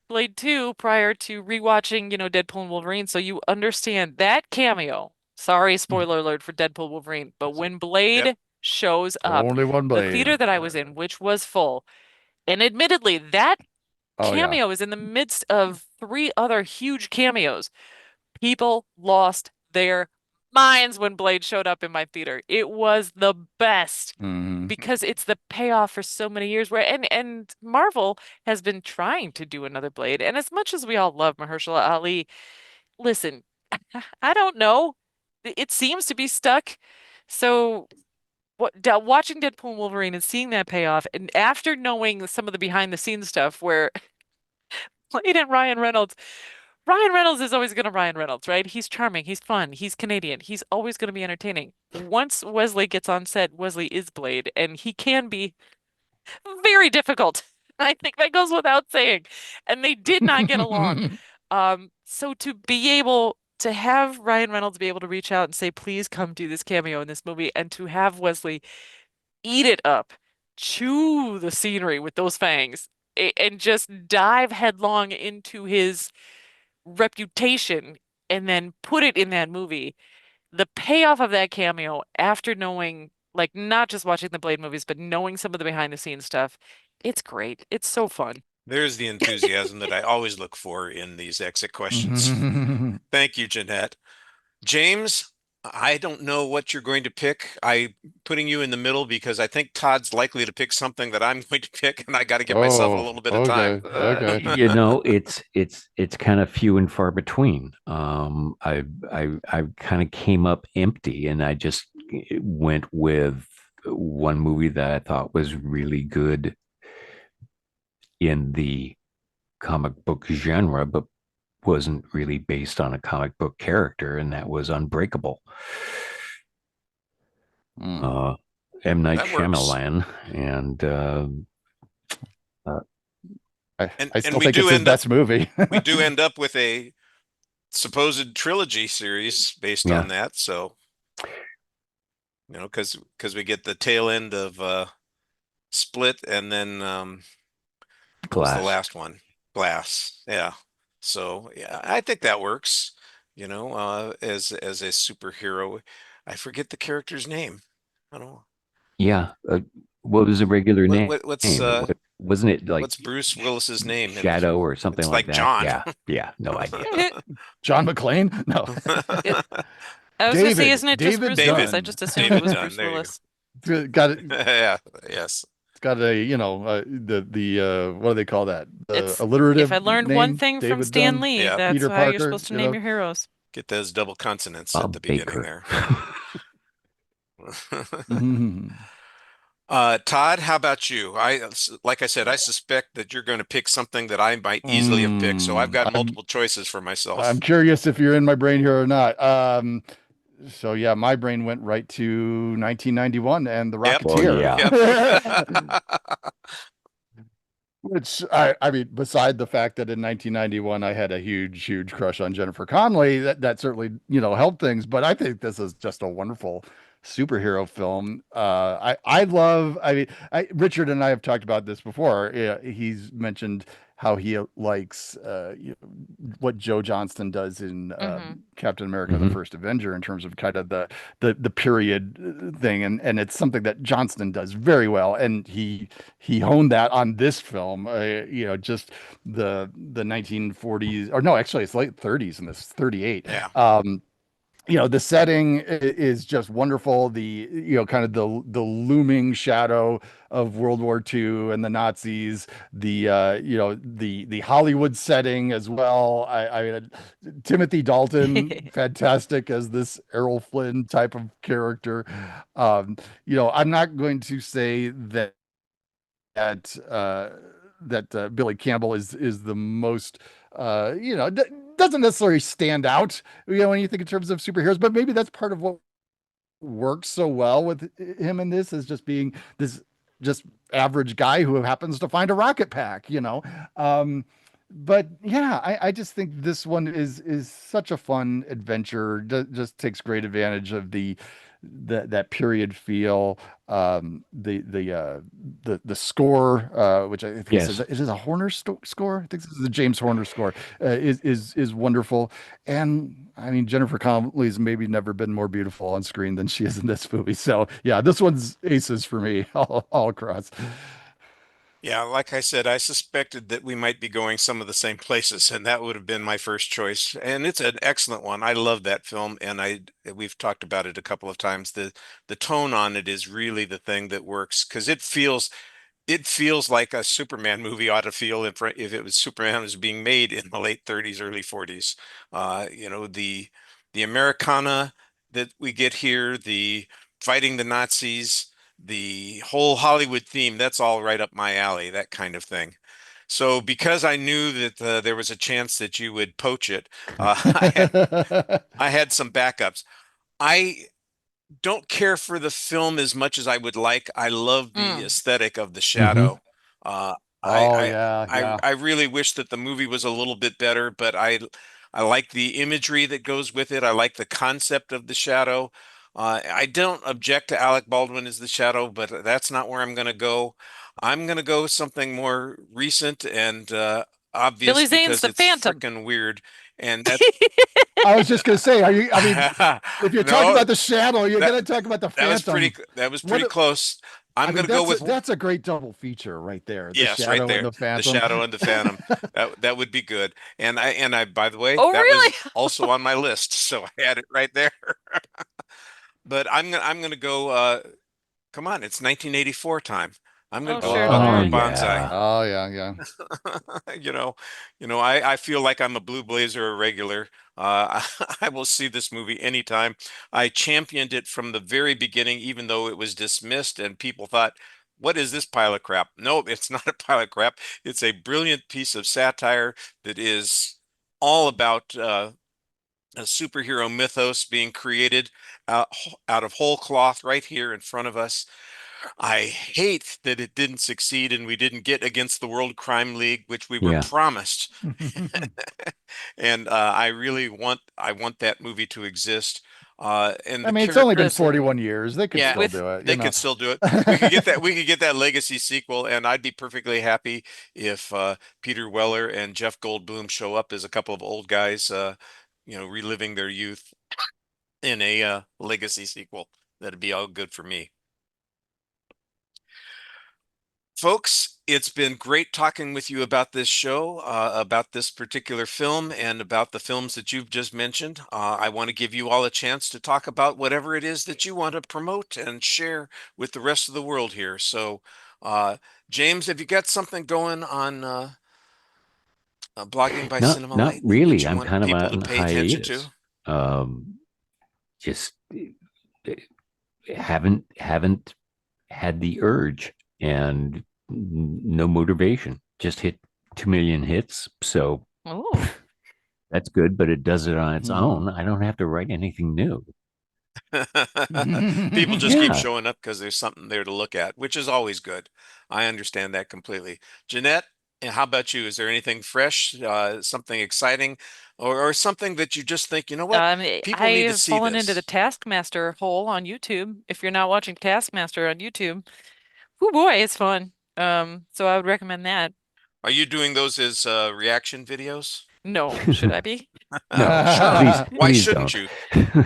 [SPEAKER 4] Blade 2 prior to rewatching, Deadpool and Wolverine, so you understand that cameo. Sorry, spoiler alert for Deadpool Wolverine, but when Blade shows up,
[SPEAKER 6] Only one
[SPEAKER 4] the
[SPEAKER 6] Blade.
[SPEAKER 4] theater that I was in, which was full, and admittedly, that cameo is in the midst of 3 other huge cameos. People lost their minds when Blade showed up in my theater. It was the best because it's the payoff for so many years where and Marvel has been trying to do another Blade. And as much as we all love Mahershala Ali, listen, I don't know. It seems to be stuck. So watching Deadpool and Wolverine and seeing that payoff, and after knowing some of the behind the scenes stuff where Blade and Ryan Reynolds is always going to Ryan Reynolds, right? He's charming. He's fun. He's Canadian. He's always going to be entertaining. Once Wesley gets on set, Wesley is Blade, and he can be very difficult. I think that goes without saying. And they did not get along. So to be able to have Ryan Reynolds be able to reach out and say, please come do this cameo in this movie, and to have Wesley eat it up, chew the scenery with those fangs, and just dive headlong into his reputation and then put it in that movie. The payoff of that cameo after knowing, like, not just watching the Blade movies, but knowing some of the behind the scenes stuff, it's great. It's so fun.
[SPEAKER 3] There's the enthusiasm that I always look for in these exit questions. Thank you, Jeanette. James, I don't know what you're going to pick. I'm putting you in the middle because I think Todd's likely to pick something that I'm going to pick, and I got to give myself a little bit of time.
[SPEAKER 5] It's kind of few and far between. I kind of came up empty, and I just went with one movie that I thought was really good in the comic book genre, but wasn't really based on a comic book character, and that was Unbreakable. M. Night Shyamalan, and
[SPEAKER 6] I still think it's his best movie.
[SPEAKER 3] We do end up with a supposed trilogy series based on that, so because we get the tail end of Split, and then
[SPEAKER 5] Glass.
[SPEAKER 3] the last one, Glass. Yeah. So yeah, I think that works. As a superhero, I forget the character's name. I don't know.
[SPEAKER 5] Yeah. What was the regular name? Wasn't it like?
[SPEAKER 3] What's Bruce Willis's name?
[SPEAKER 5] Shadow or something like that?
[SPEAKER 3] John.
[SPEAKER 5] Yeah. No idea.
[SPEAKER 6] John McClane? No.
[SPEAKER 4] I was going to say, isn't it just Bruce
[SPEAKER 3] David.
[SPEAKER 4] Willis? I just assumed it was Bruce Willis.
[SPEAKER 6] Got it.
[SPEAKER 3] Yeah. Yes.
[SPEAKER 6] Got a the what do they call that? Alliterative.
[SPEAKER 4] If I learned
[SPEAKER 6] name,
[SPEAKER 4] one thing
[SPEAKER 6] David
[SPEAKER 4] from Stan
[SPEAKER 6] Dunn,
[SPEAKER 4] Lee, that's
[SPEAKER 6] Peter
[SPEAKER 4] how
[SPEAKER 6] Parker,
[SPEAKER 4] you're supposed to name your heroes.
[SPEAKER 3] Get those double consonants
[SPEAKER 5] Bob
[SPEAKER 3] at the beginning
[SPEAKER 5] Baker.
[SPEAKER 3] there. Todd, how about you? Like I said, I suspect that you're going to pick something that I might easily have picked, so I've got multiple choices for myself.
[SPEAKER 6] I'm curious if you're in my brain here or not. So yeah, my brain went right to 1991 and The Rocketeer. Which I mean, beside the fact that in 1991 I had a huge crush on Jennifer Connelly, that certainly helped things. But I think this is just a wonderful superhero film. I love. I mean, Richard and I have talked about this before. He's mentioned how he likes what Joe Johnston does in Captain America: The First Avenger in terms of kind of the period thing, and it's something that Johnston does very well, and he honed that on this film. Just the 1940s, or no, actually it's late 30s in this, 38.
[SPEAKER 3] Yeah.
[SPEAKER 6] The setting is just wonderful. Kind of the looming shadow of World War II and the Nazis, the Hollywood setting as well. Timothy Dalton, fantastic as this Errol Flynn type of character. I'm not going to say that Billy Campbell is the most doesn't necessarily stand out when you think in terms of superheroes, but maybe that's part of what works so well with him in this, is just being this just average guy who happens to find a rocket pack. But yeah, I just think this one is such a fun adventure. Just takes great advantage of that period feel. The score, which I think it is a Horner score. I think this is the James Horner score. Is wonderful. And I mean, Jennifer Connelly's maybe never been more beautiful on screen than she is in this movie. So yeah, this one's aces for me all across.
[SPEAKER 3] Yeah, like I said, I suspected that we might be going some of the same places, and that would have been my first choice. And it's an excellent one. I love that film, and we've talked about it a couple of times. The tone on it is really the thing that works, because it feels like a Superman movie ought to feel if it was Superman was being made in the late 30s, early 40s. The Americana that we get here, the fighting the Nazis, the whole Hollywood theme, that's all right up my alley, that kind of thing. So because I knew that there was a chance that you would poach it, I had some backups. I don't care for the film as much as I would like. I love the aesthetic of the shadow. I really wish that the movie was a little bit better, but I like the imagery that goes with it. I like the concept of the shadow. I don't object to Alec Baldwin as the shadow, but that's not where I'm going to go. I'm going to go something more recent and obvious,
[SPEAKER 4] Billy Zane's
[SPEAKER 3] because
[SPEAKER 4] the
[SPEAKER 3] it's
[SPEAKER 4] Phantom.
[SPEAKER 3] freaking weird. And that's
[SPEAKER 6] I was just going to say, if you're talking about the shadow, you're going to talk about the Phantom.
[SPEAKER 3] That was pretty close. I'm going to go with
[SPEAKER 6] that's a great double feature right there.
[SPEAKER 3] Yes,
[SPEAKER 6] the shadow
[SPEAKER 3] right there.
[SPEAKER 6] And the Phantom.
[SPEAKER 3] The Shadow and the Phantom. That would be good. And I by the way,
[SPEAKER 4] Oh,
[SPEAKER 3] that
[SPEAKER 4] really?
[SPEAKER 3] was also on my list, so I had it right there. But I'm gonna go. Come on, it's 1984 time. I'm gonna go
[SPEAKER 4] sure.
[SPEAKER 3] with Buckaroo
[SPEAKER 4] Yeah.
[SPEAKER 3] Banzai.
[SPEAKER 6] Oh yeah.
[SPEAKER 3] I feel like I'm a Blue Blazer regular. I will see this movie anytime. I championed it from the very beginning, even though it was dismissed and people thought, what is this pile of crap? No, it's not a pile of crap. It's a brilliant piece of satire that is all about a superhero mythos being created out of whole cloth right here in front of us. I hate that it didn't succeed and we didn't get Against the World Crime League, which we were promised. And I want that movie to exist. And
[SPEAKER 6] I mean, it's only been 41 years. They could still do it.
[SPEAKER 3] They could still do it. We could get that legacy sequel, and I'd be perfectly happy if Peter Weller and Jeff Goldblum show up as a couple of old guys, reliving their youth in a legacy sequel. That'd be all good for me. Folks, it's been great talking with you about this show, about this particular film, and about the films that you've just mentioned. I want to give you all a chance to talk about whatever it is that you want to promote and share with the rest of the world here. So, James, have you got something going on blogging by Cinema
[SPEAKER 5] not
[SPEAKER 3] Light?
[SPEAKER 5] really. I'm kind of on hiatus. Just haven't had the urge and no motivation. Just hit 2 million hits, so that's good. But it does it on its own. I don't have to write anything new.
[SPEAKER 3] People just keep showing up because there's something there to look at, which is always good. I understand that completely. Jeanette, how about you? Is there anything fresh, something exciting, or something that you just think, you know what, people need to see
[SPEAKER 4] fallen
[SPEAKER 3] this?
[SPEAKER 4] into the Taskmaster hole on YouTube. If you're not watching Taskmaster on YouTube, oh boy, it's fun. So I would recommend that.
[SPEAKER 3] Are you doing those as reaction videos?
[SPEAKER 4] No, should I be?
[SPEAKER 5] No,
[SPEAKER 3] Sure.
[SPEAKER 5] please,
[SPEAKER 3] Why
[SPEAKER 5] please
[SPEAKER 3] shouldn't
[SPEAKER 5] don't.
[SPEAKER 3] you?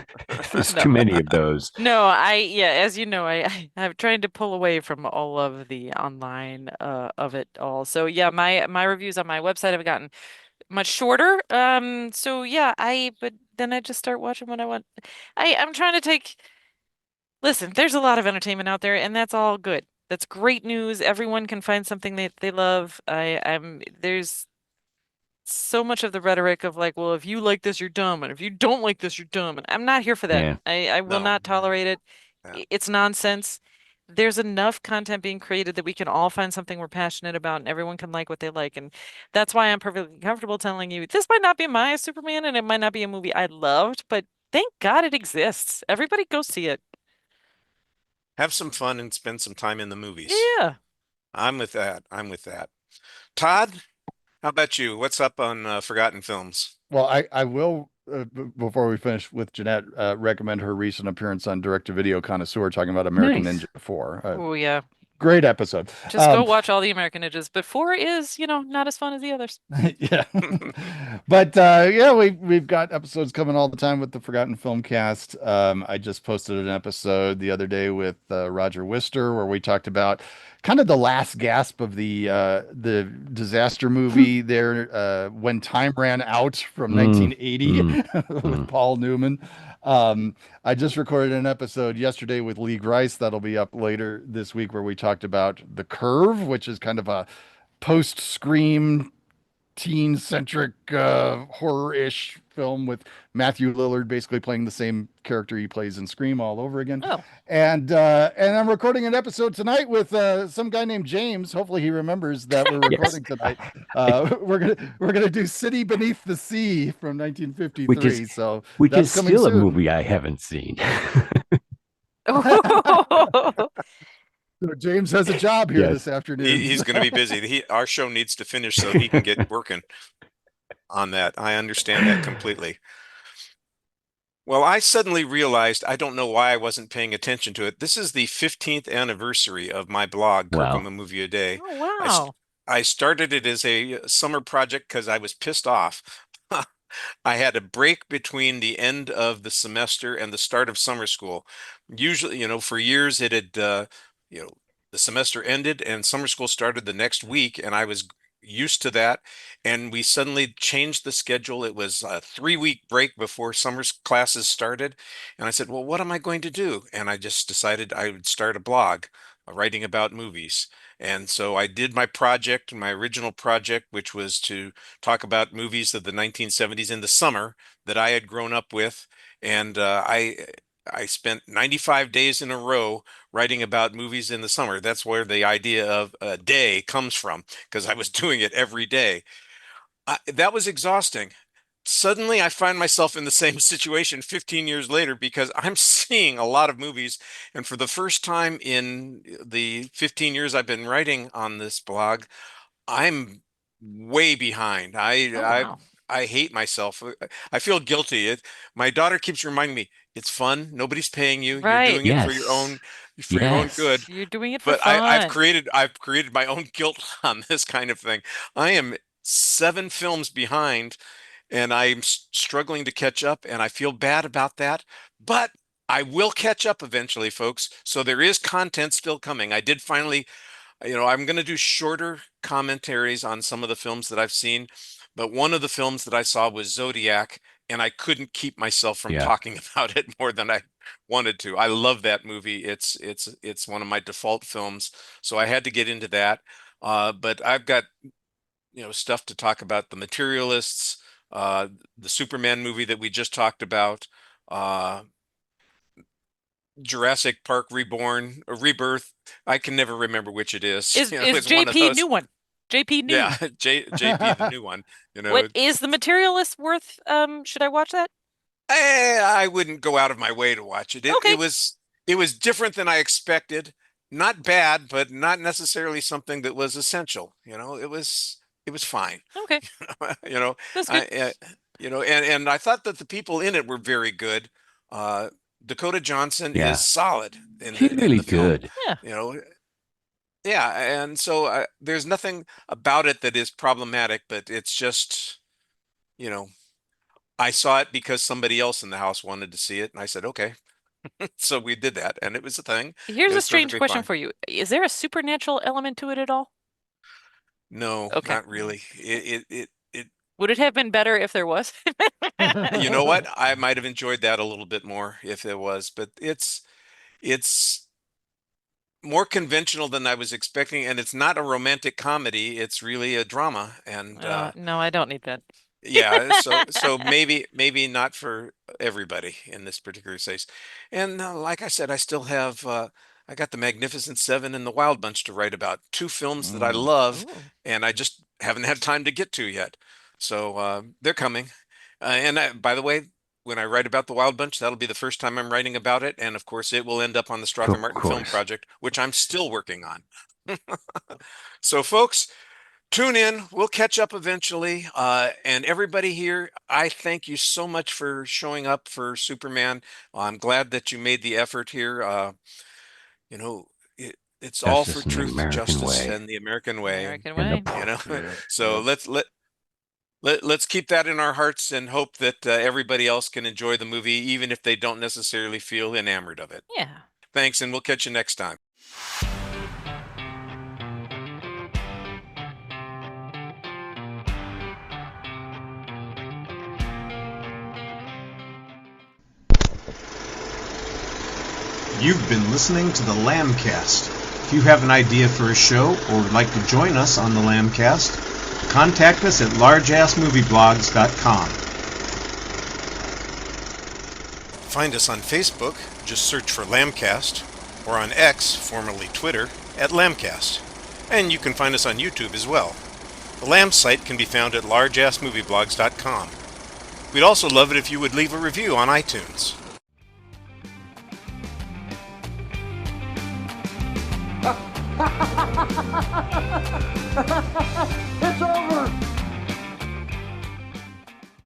[SPEAKER 5] There's
[SPEAKER 4] No.
[SPEAKER 5] too many of those.
[SPEAKER 4] No, yeah, as you know, I'm trying to pull away from all of the online of it all. So yeah, my reviews on my website have gotten much shorter. So yeah, but then I just start watching what I want. I'm trying to listen, there's a lot of entertainment out there, and that's all good. That's great news. Everyone can find something they love. There's so much of the rhetoric of like, well, if you like this, you're dumb, and if you don't like this, you're dumb. And I'm not here for that.
[SPEAKER 5] Yeah.
[SPEAKER 4] I will
[SPEAKER 3] No.
[SPEAKER 4] not tolerate it.
[SPEAKER 3] Yeah.
[SPEAKER 4] It's nonsense. There's enough content being created that we can all find something we're passionate about, and everyone can like what they like. And that's why I'm perfectly comfortable telling you this might not be my Superman, and it might not be a movie I loved, but thank God it exists. Everybody go see it.
[SPEAKER 3] Have some fun and spend some time in the movies.
[SPEAKER 4] Yeah.
[SPEAKER 3] I'm with that. I'm with that. Todd, how about you? What's up on Forgotten Films?
[SPEAKER 6] Well, I will, before we finish with Jeanette, recommend her recent appearance on Direct to Video Connoisseur talking about American
[SPEAKER 5] Nice.
[SPEAKER 6] Ninja 4.
[SPEAKER 4] Oh yeah.
[SPEAKER 6] Great episode.
[SPEAKER 4] Just go watch all the American Ninjas. But 4 is, not as fun as the others.
[SPEAKER 6] Yeah. But yeah, we've got episodes coming all the time with the Forgotten Film Cast. I just posted an episode the other day with Roger Wister where we talked about kind of the last gasp of the disaster movie there, When Time Ran Out from 1980 with Paul Newman. I just recorded an episode yesterday with Lee Grice that'll be up later this week where we talked about The Curve, which is kind of a post-Scream teen-centric horror-ish film with Matthew Lillard basically playing the same character he plays in Scream all over again.
[SPEAKER 4] Oh.
[SPEAKER 6] And I'm recording an episode tonight with some guy named James. Hopefully he remembers that we're recording tonight. We're gonna do City Beneath the Sea from 1953.
[SPEAKER 5] Which is
[SPEAKER 6] that's coming
[SPEAKER 5] still a
[SPEAKER 6] soon.
[SPEAKER 5] movie I haven't seen.
[SPEAKER 6] So James has a job here this afternoon.
[SPEAKER 3] He's going to be busy. Our show needs to finish so he can get working on that. I understand that completely. Well, I suddenly realized, I don't know why I wasn't paying attention to it. This is the 15th anniversary of my blog,
[SPEAKER 5] Wow.
[SPEAKER 3] Kirkham, a Movie a Day.
[SPEAKER 4] Oh, wow.
[SPEAKER 3] I started it as a summer project because I was pissed off. I had a break between the end of the semester and the start of summer school. Usually, for years it had, the semester ended and summer school started the next week, and I was used to that. And we suddenly changed the schedule. It was a 3-week break before summer classes started. And I said, well, what am I going to do? And I just decided I would start a blog writing about movies. And so I did my original project, which was to talk about movies of the 1970s in the summer that I had grown up with. And I spent 95 days in a row writing about movies in the summer. That's where the idea of a day comes from, because I was doing it every day. That was exhausting. Suddenly, I find myself in the same situation 15 years later because I'm seeing a lot of movies. And for the first time in the 15 years I've been writing on this blog, I'm way behind.
[SPEAKER 4] Wow.
[SPEAKER 3] I hate myself. I feel guilty. My daughter keeps reminding me, it's fun. Nobody's paying you.
[SPEAKER 4] Right.
[SPEAKER 3] You're doing it for your own good.
[SPEAKER 4] You're doing it for
[SPEAKER 3] But
[SPEAKER 4] fun.
[SPEAKER 3] I've created my own guilt on this kind of thing. I am 7 films behind, and I'm struggling to catch up, and I feel bad about that. But I will catch up eventually, folks. So there is content still coming. I did finally, I'm going to do shorter commentaries on some of the films that I've seen. But one of the films that I saw was Zodiac, and I couldn't keep myself from talking about it more than I wanted to. I love that movie. It's one of my default films, so I had to get into that. But I've got stuff to talk about: The Materialists, the Superman movie that we just talked about, Jurassic Park Reborn or Rebirth. I can never remember which it is.
[SPEAKER 4] Is
[SPEAKER 3] it's one of
[SPEAKER 4] JP
[SPEAKER 3] those.
[SPEAKER 4] new one? JP new.
[SPEAKER 3] Yeah, JP the new one.
[SPEAKER 4] What is The Materialist worth? Should I watch that?
[SPEAKER 3] I wouldn't go out of my way to watch it.
[SPEAKER 4] Okay.
[SPEAKER 3] It was different than I expected. Not bad, but not necessarily something that was essential. It was fine.
[SPEAKER 4] Okay. That's good.
[SPEAKER 3] And I thought that the people in it were very good. Dakota Johnson is solid in
[SPEAKER 5] She's really
[SPEAKER 3] the film.
[SPEAKER 5] good.
[SPEAKER 4] Yeah.
[SPEAKER 3] Yeah, and so there's nothing about it that is problematic, but it's just, you know, I saw it because somebody else in the house wanted to see it, and I said, okay. So we did that, and it was a thing.
[SPEAKER 4] Here's
[SPEAKER 3] It
[SPEAKER 4] a
[SPEAKER 3] was
[SPEAKER 4] strange
[SPEAKER 3] perfectly
[SPEAKER 4] question
[SPEAKER 3] fine.
[SPEAKER 4] for you. Is there a supernatural element to it at all?
[SPEAKER 3] No,
[SPEAKER 4] Okay.
[SPEAKER 3] not really.
[SPEAKER 4] Would it have been better if there was?
[SPEAKER 3] You know what? I might have enjoyed that a little bit more if there was, but it's more conventional than I was expecting, and it's not a romantic comedy. It's really a drama, and
[SPEAKER 4] No, I don't need that.
[SPEAKER 3] yeah, so maybe not for everybody in this particular case. And like I said, I still have I got the Magnificent Seven and the Wild Bunch to write about. Two films that I love,
[SPEAKER 4] Ooh.
[SPEAKER 3] and I just haven't had time to get to yet. So they're coming. By the way, when I write about the Wild Bunch, that'll be the first time I'm writing about it, and of course, it will end up on the Strother
[SPEAKER 5] Of
[SPEAKER 3] Martin Film
[SPEAKER 5] course.
[SPEAKER 3] Project, which I'm still working on. So, folks. Tune in. We'll catch up eventually. And everybody here, I thank you so much for showing up for Superman. I'm glad that you made the effort here. You know, it's all for
[SPEAKER 5] Justice in the
[SPEAKER 3] truth,
[SPEAKER 5] American
[SPEAKER 3] justice,
[SPEAKER 5] way.
[SPEAKER 3] and the American way.
[SPEAKER 4] American
[SPEAKER 5] And the
[SPEAKER 4] way.
[SPEAKER 3] You know,
[SPEAKER 6] Yeah.
[SPEAKER 3] so
[SPEAKER 6] Yep.
[SPEAKER 3] let's keep that in our hearts and hope that everybody else can enjoy the movie, even if they don't necessarily feel enamored of it.
[SPEAKER 4] Yeah.
[SPEAKER 3] Thanks, and we'll catch you next time.
[SPEAKER 2] You've been listening to the Lambcast. If you have an idea for a show or would like to join us on the Lambcast, contact us at largeassmovieblogs.com.
[SPEAKER 3] Find us on Facebook, just search for Lambcast, or on X, formerly Twitter, at Lambcast. And you can find us on YouTube as well. The Lamb site can be found at largeassmovieblogs.com. We'd also love it if you would leave a review on iTunes.